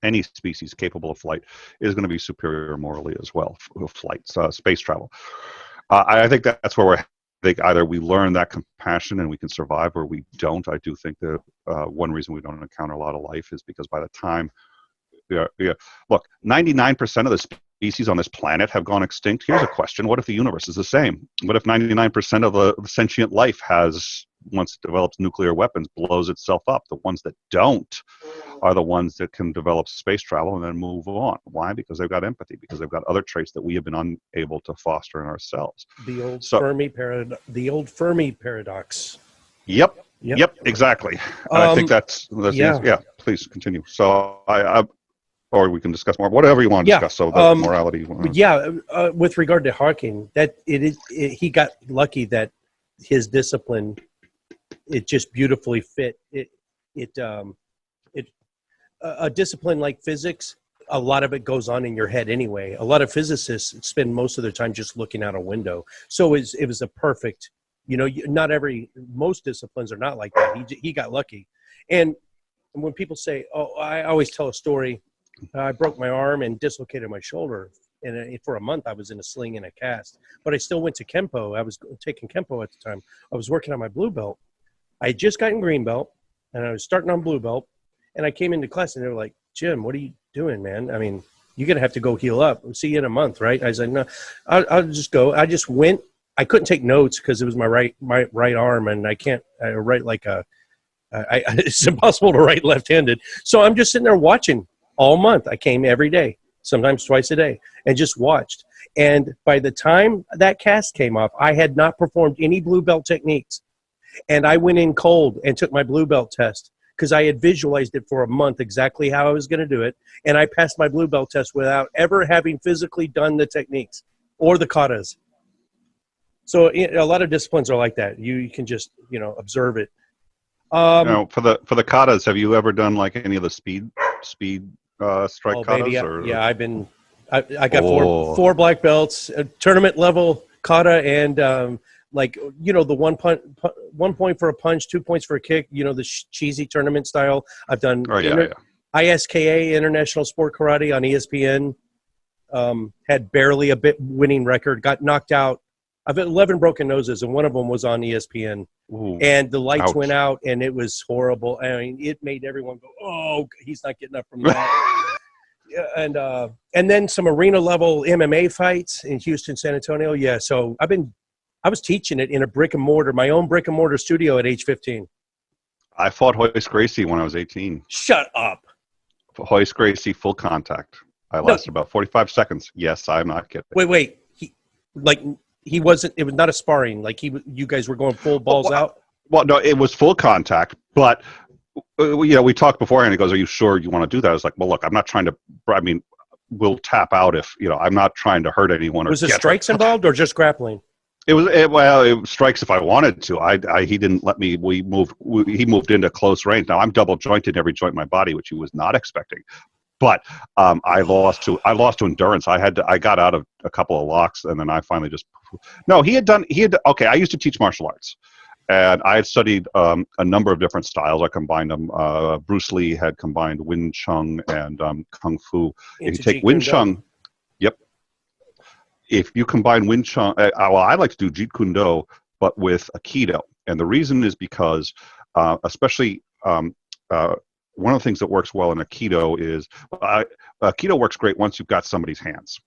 any species capable of flight is going to be superior morally as well. Flight, space travel. I think that's where we're think either we learn that compassion and we can survive, or we don't. I do think that one reason we don't encounter a lot of life is because by the time, look, 99% of the species on this planet have gone extinct. Here's a question: what if the universe is the same? What if 99% of the sentient life has, once it develops nuclear weapons, blows itself up? The ones that don't are the ones that can develop space travel and then move on. Why? Because they've got empathy, because they've got other traits that we have been unable to foster in ourselves. The old Fermi paradox. Yep, exactly. And I think that's yeah. Please continue. So or we can discuss more, whatever you want to discuss. So the morality. With regard to Hawking, that he got lucky that his discipline, it just beautifully fit. A discipline like physics, a lot of it goes on in your head anyway. A lot of physicists spend most of their time just looking out a window. So it was a perfect, most disciplines are not like that. He got lucky. And when people say, I always tell a story. I broke my arm and dislocated my shoulder. And for a month, I was in a sling and a cast. But I still went to Kempo. I was taking Kempo at the time. I was working on my blue belt. I had just gotten green belt, and I was starting on blue belt. And I came into class, and they were like, Jim, what are you doing, man? I mean, you're going to have to go heal up. We'll see you in a month, right? I was like, no, I'll just go. I just went. I couldn't take notes because it was my right arm, and I write like it's impossible to write left-handed. So I'm just sitting there watching all month. I came every day, sometimes twice a day, and just watched. And by the time that cast came off, I had not performed any blue belt techniques. And I went in cold and took my blue belt test because I had visualized it for a month exactly how I was going to do it. And I passed my blue belt test without ever having physically done the techniques or the katas. So a lot of disciplines are like that. You can just, observe it. Now, for the katas, have you ever done like any of the speed strike katas? Baby, or? Yeah, I got four black belts, tournament level kata, and the 1 point for a punch, 2 points for a kick. The cheesy tournament style. I've done ISKA, International Sport Karate, on ESPN. Had barely a bit winning record. Got knocked out. I've had 11 broken noses, and one of them was on ESPN. Ooh, and the lights went out, and it was horrible. I mean, it made everyone go, "Oh, he's not getting up from that." And then some arena level MMA fights in Houston, San Antonio. Yeah, so I was teaching it in my own brick and mortar studio at age 15. I fought Hoist Gracie when I was 18. Shut up. Hoist Gracie, full contact. I lasted about 45 seconds. Yes, I'm not kidding. Wait. He wasn't. It was not a sparring. Like you guys were going full balls out. Well, no, it was full contact. But we talked beforehand. He goes, "Are you sure you want to do that?" I was like, "Well, look, I'm not trying to. I mean, we'll tap out if I'm not trying to hurt anyone." Was it strikes involved or just grappling? It was strikes if I wanted to. He didn't let me. He moved into close range. Now I'm double jointed in every joint in my body, which he was not expecting. But I lost to endurance. I got out of a couple of locks, and then I finally just. No, okay. I used to teach martial arts, and I had studied a number of different styles. I combined them. Bruce Lee had combined Wing Chun and Kung Fu. If you take Wing Chun, yep. If you combine Wing Chun, I like to do Jeet Kune Do, but with Aikido, and the reason is because, especially. One of the things that works well in Aikido is Aikido works great once you've got somebody's hands,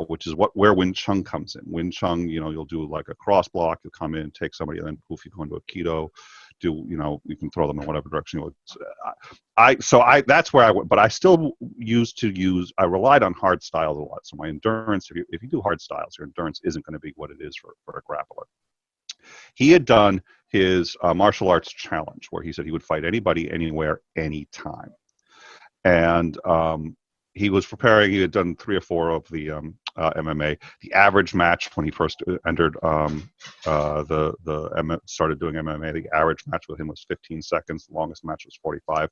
which is where Wing Chun comes in. Wing Chun, you'll do like a cross block. You'll come in, take somebody, and then poof, you go into Aikido. You can throw them in whatever direction you want. That's where I went, but I still I relied on hard styles a lot. So my endurance, if you do hard styles, your endurance isn't going to be what it is for a grappler. He had done his martial arts challenge where he said he would fight anybody, anywhere, anytime. And he was preparing. He had done 3 or 4 of the MMA. The average match when he first entered started doing MMA, the average match with him was 15 seconds. The longest match was 45.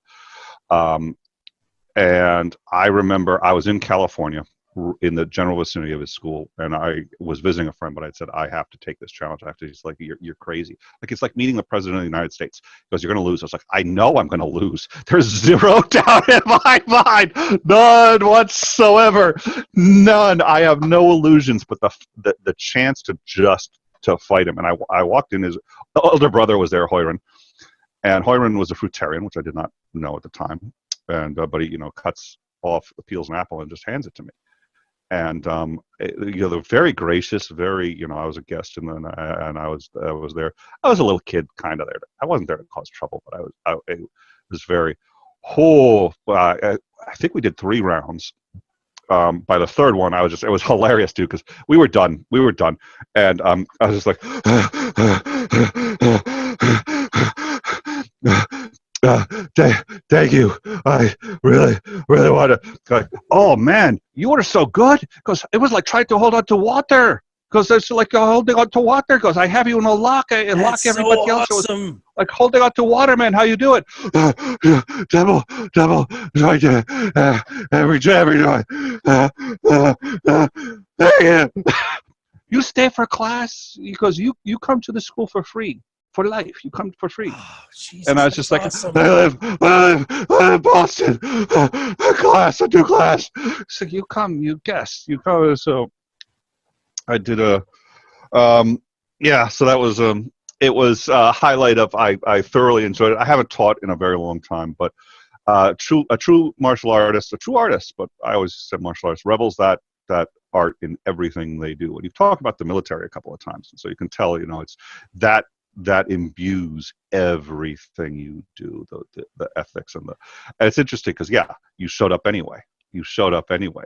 And I remember I was in California in the general vicinity of his school, and I was visiting a friend, but I said, I have to take this challenge. He's like, you're crazy. Like, it's like meeting the president of the United States. He goes, you're going to lose. I was like, I know I'm going to lose. There's zero doubt in my mind. None whatsoever. None. I have no illusions, but the chance to just to fight him. And I walked in, his older brother was there, Hoyron, and Hoyron was a fruitarian, which I did not know at the time. And but he, cuts off, peels an apple, and just hands it to me. And they're very gracious, very, I was a guest, and I was there. I was a little kid, kind of there. I wasn't there to cause trouble, but it was very. I think we did 3 rounds. By the third one, it was hilarious too, because we were done, and I was just like, thank you. I really want to. Like, oh man, you were so good, because it was like trying to hold on to water. Because it's like holding on to water. Because I have you in a lock and lock everybody so else. Awesome. It was like holding on to water, man. How you do it? Double, right there. Every joy. You stay for class because you come to the school for free. For life, you come for free. Oh, Jesus, and I was just like, awesome. I live in Boston. I do class. So you come, you guess, you come. So I did so that was it was a highlight of I thoroughly enjoyed it. I haven't taught in a very long time, but a true martial artist, but I always said martial artists revels that art in everything they do. And you've talked about the military a couple of times, and so you can tell, it's that imbues everything you do, the ethics and it's interesting because you showed up anyway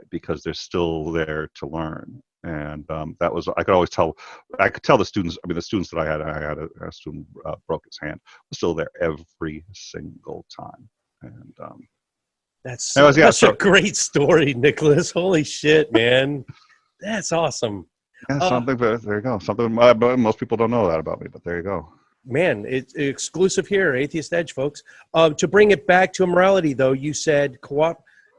because they're still there to learn. And that was, I could tell the students, the students that I had a student broke his hand, was still there every single time. And that's such a great story, Nicholas. Holy shit, man. That's awesome. Yeah, something. There you go. Something most people don't know that about me, but there you go. Man, it's exclusive here, Atheist Edge, folks. To bring it back to morality, though, you said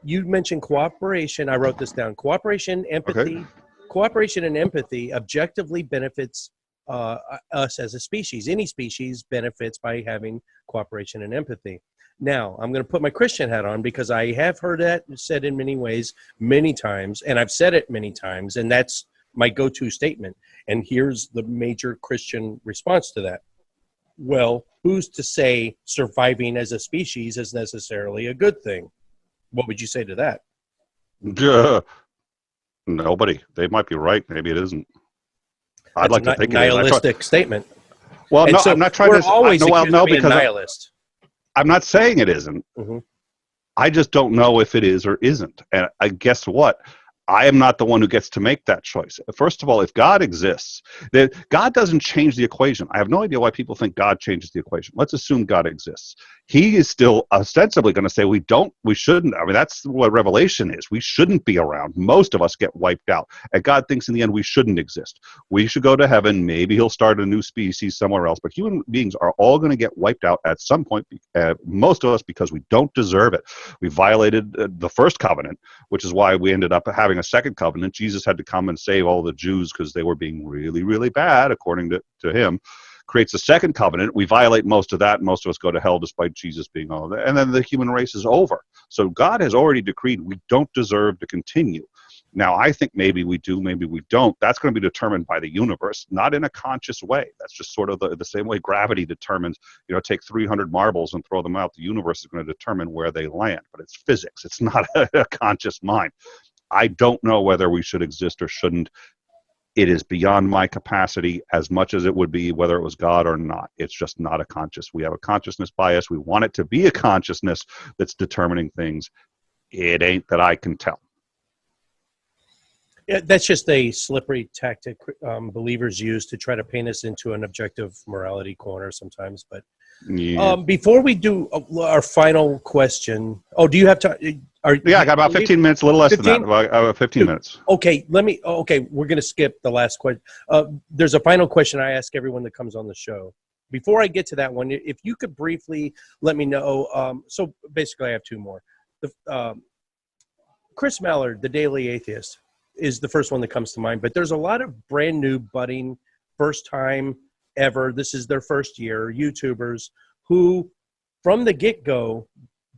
you mentioned cooperation. I wrote this down. Cooperation, empathy. Okay. Cooperation and empathy objectively benefits us as a species. Any species benefits by having cooperation and empathy. Now, I'm going to put my Christian hat on because I have heard that said in many ways, many times, and I've said it many times, and that's my go-to statement. And here's the major Christian response to that. Well, who's to say surviving as a species is necessarily a good thing? What would you say to that? Nobody. They might be right. Maybe it isn't. I'd like to think it is. Nihilistic statement. Well, no, so I'm not trying to. Always because nihilist. I'm not saying it isn't. Mm-hmm. I just don't know if it is or isn't. And I guess what? I am not the one who gets to make that choice. First of all, if God exists, then God doesn't change the equation. I have no idea why people think God changes the equation. Let's assume God exists. He is still ostensibly going to say we shouldn't. That's what Revelation is. We shouldn't be around. Most of us get wiped out. And God thinks in the end we shouldn't exist. We should go to heaven. Maybe he'll start a new species somewhere else. But human beings are all going to get wiped out at some point, most of us, because we don't deserve it. We violated the first covenant, which is why we ended up having a second covenant. Jesus had to come and save all the Jews because they were being really, really bad, according to him. Creates a second covenant. We violate most of that. Most of us go to hell despite Jesus being all that. And then the human race is over. So God has already decreed we don't deserve to continue. Now, I think maybe we do, maybe we don't. That's going to be determined by the universe, not in a conscious way. That's just sort of the same way gravity determines, take 300 marbles and throw them out. The universe is going to determine where they land. But it's physics. It's not a conscious mind. I don't know whether we should exist or shouldn't. It is beyond my capacity as much as it would be whether it was God or not. It's just not a conscious. We have a consciousness bias. We want it to be a consciousness that's determining things. It ain't that I can tell. Yeah, that's just a slippery tactic believers use to try to paint us into an objective morality corner sometimes. But before we do our final question, do you have time? I got about 15 minutes, a little less 15? Than that. 15 minutes. Okay, we're going to skip the last question. There's a final question I ask everyone that comes on the show. Before I get to that one, if you could briefly let me know. So basically, I have 2 more. Chris Mallard, the Daily Atheist, is the first one that comes to mind. But there's a lot of brand new, budding, first time ever, this is their first year, YouTubers who, from the get-go,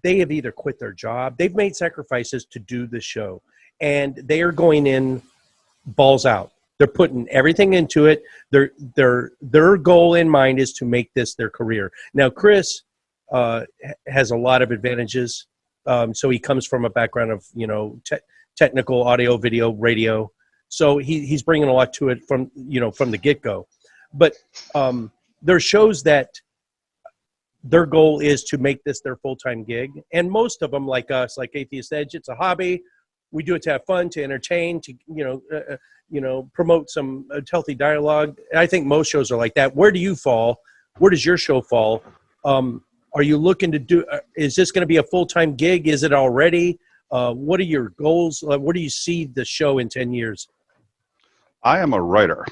they have either quit their job, they've made sacrifices to do the show, and they are going in balls out. They're putting everything into it. Their goal in mind is to make this their career. Now, Chris has a lot of advantages. So he comes from a background of, technical audio, video, radio. So he's bringing a lot to it from the get-go. But there shows that their goal is to make this their full-time gig. And most of them, like us, like Atheist Edge, it's a hobby. We do it to have fun, to entertain, to, promote some healthy dialogue. And I think most shows are like that. Where do you fall? Where does your show fall? Are you looking to do, is this going to be a full-time gig? Is it already? What are your goals? Where do you see the show in 10 years? I am a writer.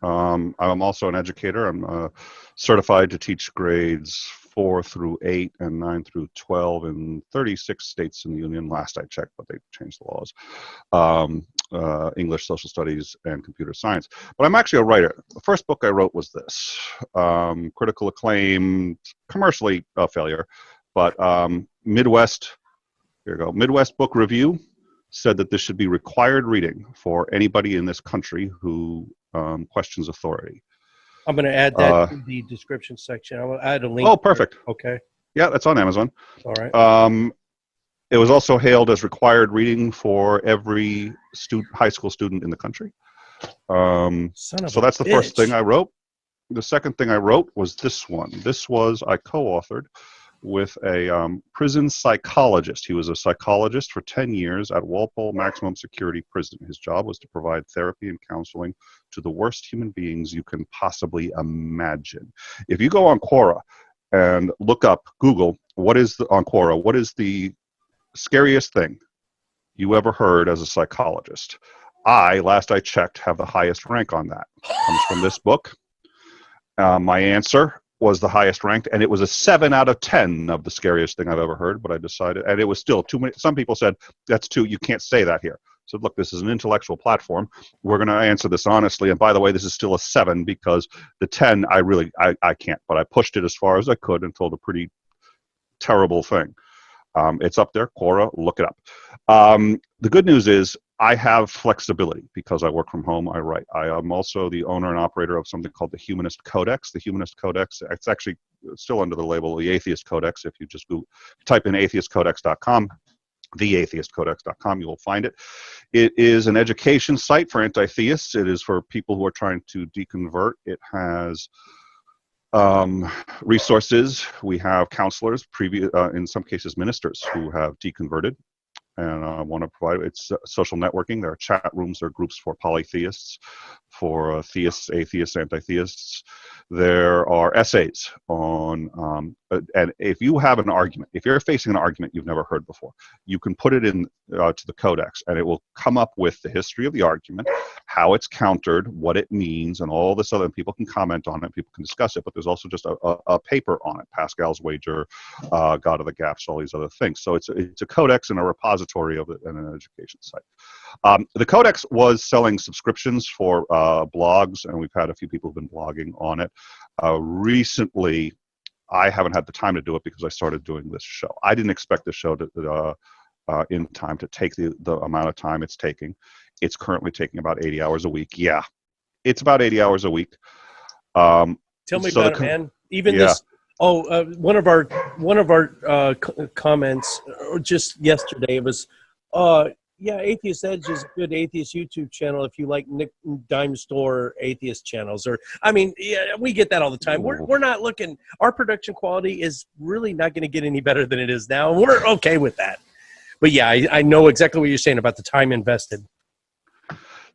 I'm also an educator. I'm certified to teach grades 4 through 8 and 9 through 12 in 36 states in the union. Last I checked, but they changed the laws. English, social studies, and computer science. But I'm actually a writer. The first book I wrote was this. Critical acclaim, commercially a failure, but Midwest Book Review said that this should be required reading for anybody in this country who questions authority. I'm going to add that to the description section. I'll add a link. Oh, perfect. Okay. Yeah, that's on Amazon. All right. It was also hailed as required reading for every high school student in the country. So that's the first thing I wrote. The second thing I wrote was this one. This was, I co-authored with a prison psychologist. He was a psychologist for 10 years at Walpole Maximum Security Prison. His job was to provide therapy and counseling to the worst human beings you can possibly imagine. If you go on Quora and Google, what is the scariest thing you ever heard as a psychologist? Last I checked, have the highest rank on that. Comes from this book. My answer was the highest ranked, and it was a 7 out of 10 of the scariest thing I've ever heard, but I decided, and it was still too many. Some people said, that's too, you can't say that here. So look, this is an intellectual platform. We're going to answer this honestly. And by the way, this is still a 7 because the 10, I can't, but I pushed it as far as I could and told a pretty terrible thing. It's up there, Quora, look it up. The good news is I have flexibility because I work from home, I write. I am also the owner and operator of something called the Humanist Codex. The Humanist Codex, it's actually still under the label the Atheist Codex. If you just type in atheistcodex.com, theatheistcodex.com, you will find it. It is an education site for anti-theists. It is for people who are trying to deconvert. It has resources. We have counselors, in some cases ministers, who have deconverted and want to provide. It's social networking. There are chat rooms. There are groups for polytheists, for theists, atheists, anti-theists. There are essays on, and if you have an argument, if you're facing an argument you've never heard before, you can put it in to the codex, and it will come up with the history of the argument, how it's countered, what it means, and all this other. People can comment on it, people can discuss it, but there's also just a paper on it, Pascal's wager, God of the Gaps, all these other things. So it's a codex and a repository of it and an education site. The codex was selling subscriptions for blogs, and we've had a few people who've been blogging on it. Recently, I haven't had the time to do it because I started doing this show. I didn't expect the show to in time to take the amount of time it's taking. It's currently taking about 80 hours a week. Yeah, it's about 80 hours a week. Tell me about it, man. Even this. Oh, one of our comments just yesterday was, yeah, Atheist Edge is a good atheist YouTube channel if you like Nick Dime Store atheist channels. Or, I mean, yeah, we get that all the time. We're not looking. Our production quality is really not going to get any better than it is now. And we're okay with that. But yeah, I know exactly what you're saying about the time invested.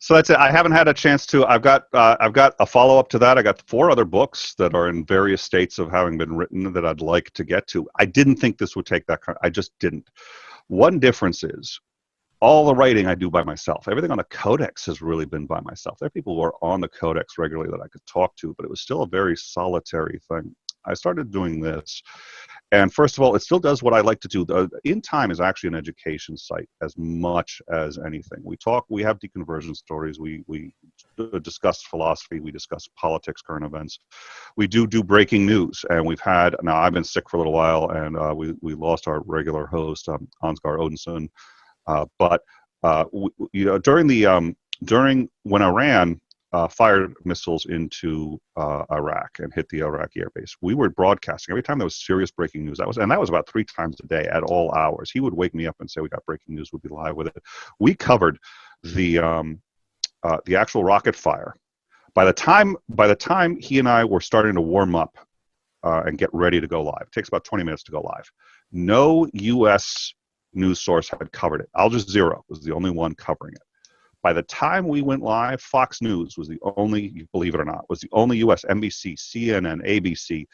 So that's it. I haven't had a chance to. I've got a follow up to that. I got 4 other books that are in various states of having been written that I'd like to get to. I didn't think this would take that. I just didn't. One difference is, all the writing I do by myself. Everything on the codex has really been by myself. There are people who are on the codex regularly that I could talk to, but it was still a very solitary thing. I started doing this, and first of all, it still does what I like to do. In Time is actually an education site as much as anything. We have deconversion stories, we discuss philosophy, we discuss politics, current events. We do breaking news, and now I've been sick for a little while, and we lost our regular host, Ansgar Odinson. But during the when Iran fired missiles into Iraq and hit the Iraqi airbase, we were broadcasting every time there was serious breaking news. That was about 3 times a day at all hours. He would wake me up and say, "We got breaking news." We'd be live with it. We covered the actual rocket fire. By the time he and I were starting to warm up and get ready to go live, it takes about 20 minutes to go live. No U.S. news source had covered it. Al Jazeera was the only one covering it. By the time we went live, Fox News was the only, believe it or not, was the only U.S. NBC, CNN, ABC,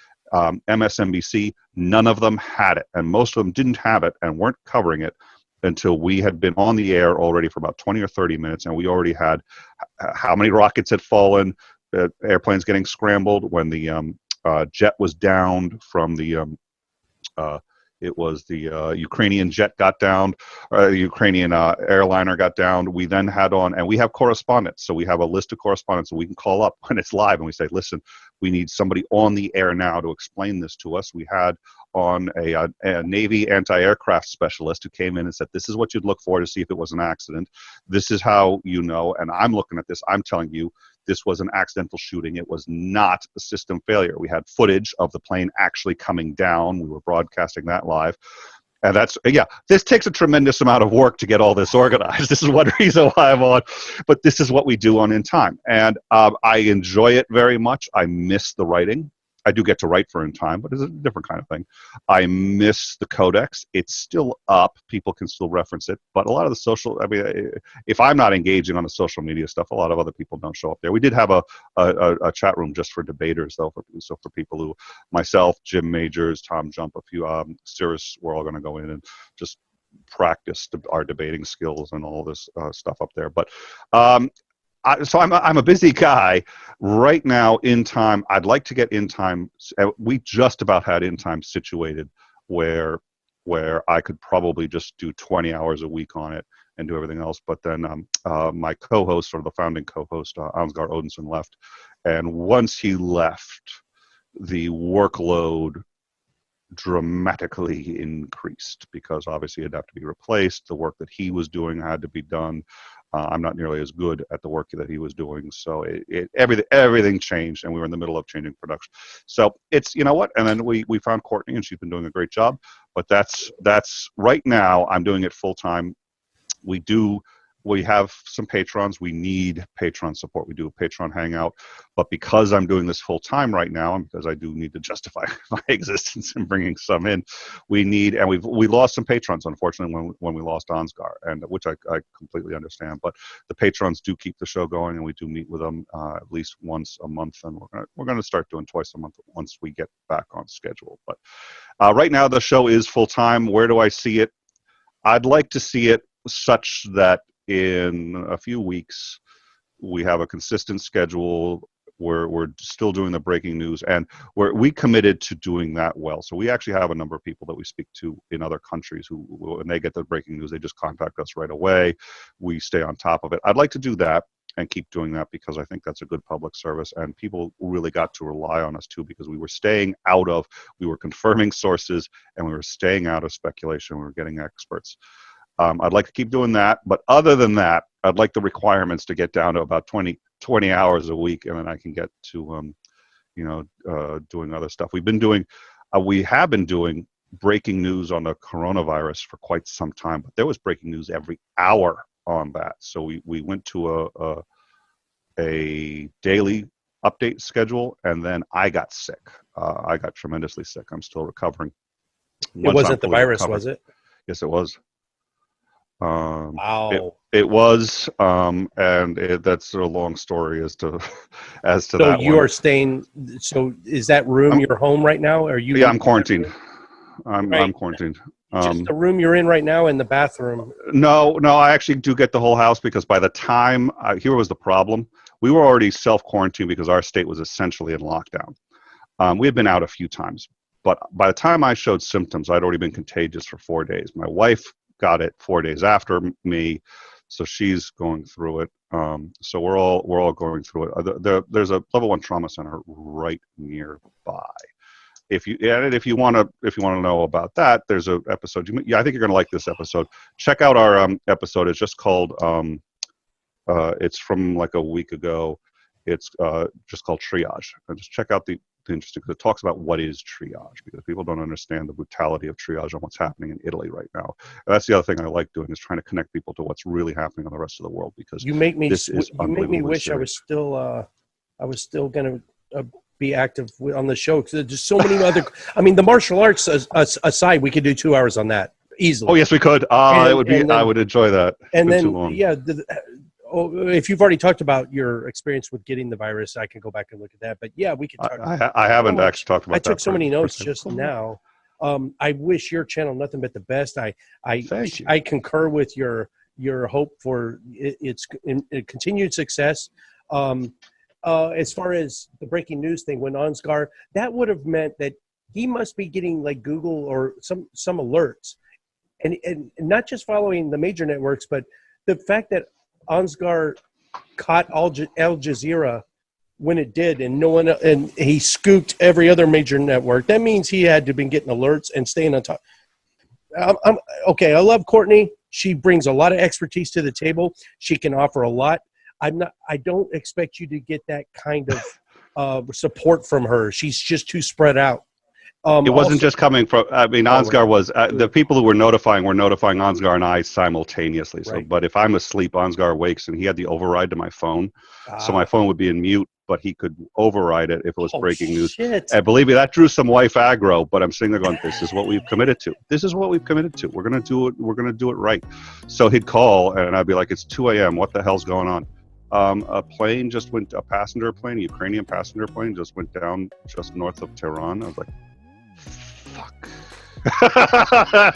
MSNBC. None of them had it, and most of them didn't have it and weren't covering it until we had been on the air already for about 20 or 30 minutes, and we already had how many rockets had fallen, airplanes getting scrambled, when the jet was downed from the it was the Ukrainian jet got downed, the Ukrainian airliner got downed. We then had on, and we have correspondents, so we have a list of correspondents that we can call up when it's live, and we say, "Listen, we need somebody on the air now to explain this to us." We had on a Navy anti-aircraft specialist who came in and said, "This is what you'd look for to see if it was an accident. This is how you know." And I'm looking at this. I'm telling you, this was an accidental shooting. It was not a system failure. We had footage of the plane actually coming down. We were broadcasting that live. And that's, yeah, this takes a tremendous amount of work to get all this organized. This is one reason why I'm on, but this is what we do on In Time. And I enjoy it very much. I miss the writing. I do get to write for In Time, but it's a different kind of thing. I miss the codex. It's still up. People can still reference it. But a lot of the social, I mean, if I'm not engaging on the social media stuff, a lot of other people don't show up there. We did have a chat room just for debaters, though. So for people who, myself, Jim Majors, Tom Jump, a few, Cirrus, we're all going to go in and just practice our debating skills and all this stuff up there. But so I'm a busy guy right now. In Time, I'd like to get In Time. We just about had In Time situated where I could probably just do 20 hours a week on it and do everything else. But then my co-host, or the founding co-host, Ansgar Odinson, left, and once he left, the workload dramatically increased, because obviously it'd have to be replaced. The work that he was doing had to be done. I'm not nearly as good at the work that he was doing, so everything changed, and we were in the middle of changing production. So it's, you know what, and then we found Courtney, and she's been doing a great job. But that's right now I'm doing it full time. We have some patrons. We need patron support. We do a patron hangout, but because I'm doing this full time right now, and because I do need to justify my existence and bringing some in, we lost some patrons, unfortunately, when we lost Ansgar, and which I completely understand. But the patrons do keep the show going, and we do meet with them at least once a month, and we're going to start doing twice a month once we get back on schedule. But right now the show is full time. Where do I see it? I'd like to see it such that in a few weeks we have a consistent schedule. We're still doing the breaking news, and we committed to doing that well. So we actually have a number of people that we speak to in other countries who, when they get the breaking news, they just contact us right away. We stay on top of it. I'd like to do that and keep doing that, because I think that's a good public service, and people really got to rely on us too, because we were confirming sources, and we were staying out of speculation. We were getting experts. I'd like to keep doing that, but other than that, I'd like the requirements to get down to about 20 hours a week, and then I can get to, doing other stuff. We have been doing breaking news on the coronavirus for quite some time, but there was breaking news every hour on that. So we went to a daily update schedule, and then I got sick. I got tremendously sick. I'm still recovering. It wasn't the virus, was it? Yes, it was. Wow. It was, and that's a long story as to that. So you are staying. So is that room your home right now? Are you? Yeah, I'm quarantined. I'm quarantined. Just the room you're in right now, and the bathroom. No, I actually do get the whole house, because by the time here was the problem. We were already self-quarantined because our state was essentially in lockdown. We had been out a few times, but by the time I showed symptoms, I'd already been contagious for 4 days. My wife got it 4 days after me, so she's going through it. So we're all going through it. There's a level 1 trauma center right nearby. If you want to know about that, there's an episode. I think you're going to like this episode. Check out our episode. It's just called It's from like a week ago. It's just called Triage. And just check out the interesting, because it talks about what is triage, because people don't understand the brutality of triage and what's happening in Italy right now. And that's the other thing I like doing, is trying to connect people to what's really happening in the rest of the world, because you make me this is unbelievably wish serious. I was still going to be active on the show, because there's just so many other. I mean, the martial arts aside, we could do 2 hours on that easily. Oh yes, we could. It would be. I would enjoy that. And it's been then too long. yeah. If you've already talked about your experience with getting the virus, I can go back and look at that. But yeah, we could talk. I haven't actually talked about that. I took so many notes just now. I wish your channel nothing but the best. I concur with your hope for its continued success. As far as the breaking news thing, when Ansgar, that would have meant that he must be getting like Google or some alerts, and not just following the major networks, but the fact that Ansgar caught Al Jazeera when it did, and no one, and he scooped every other major network. That means he had to have been getting alerts and staying on top. Okay. I love Courtney. She brings a lot of expertise to the table. She can offer a lot. I don't expect you to get that kind of support from her. She's just too spread out. It wasn't just coming from, I mean, Ansgar was, the people who were notifying Ansgar and I simultaneously. So, Right. but if I'm asleep, Ansgar wakes, and he had the override to my phone. So my phone would be in mute, but he could override it if it was breaking news. And believe me, that drew some wife aggro, but I'm sitting there going, this is what we've committed to. This is what we've committed to. We're going to do it. We're going to do it right. So he'd call, and I'd be like, it's 2 a.m. What the hell's going on? A plane just went, a passenger plane, a Ukrainian passenger plane just went down just north of Tehran. I was like, fuck.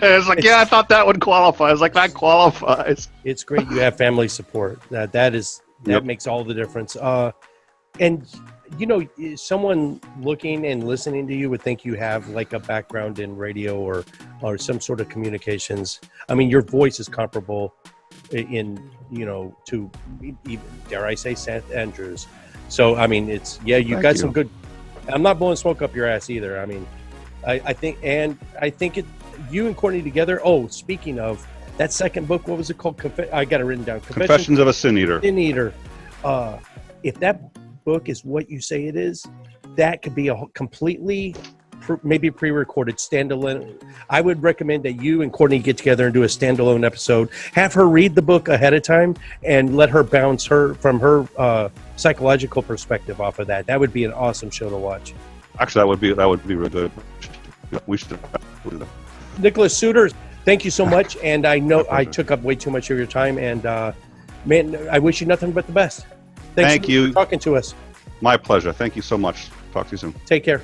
It's like, yeah, I thought that would qualify. I was like, that qualifies. It's great you have family support. That makes all the difference. And you know, someone looking and listening to you would think you have like a background in radio or some sort of communications. I mean, your voice is comparable in, you know, to even, dare I say, St. Andrews. So I mean, it's you got some good. I'm not blowing smoke up your ass either. I mean, I think you and Courtney together. Oh, speaking of that second book, what was it called? I got it written down. Confessions of a Sin Eater. Sin Eater. If that book is what you say it is, that could be a completely maybe pre-recorded standalone. I would recommend that you and Courtney get together and do a standalone episode. Have her read the book ahead of time and let her bounce from her psychological perspective off of that. That would be an awesome show to watch. Actually, that would be really good. We should do that. Nicholas Soutter, thank you so much. And I know I took up way too much of your time. And man, I wish you nothing but the best. Thank you for talking to us. My pleasure. Thank you so much. Talk to you soon. Take care.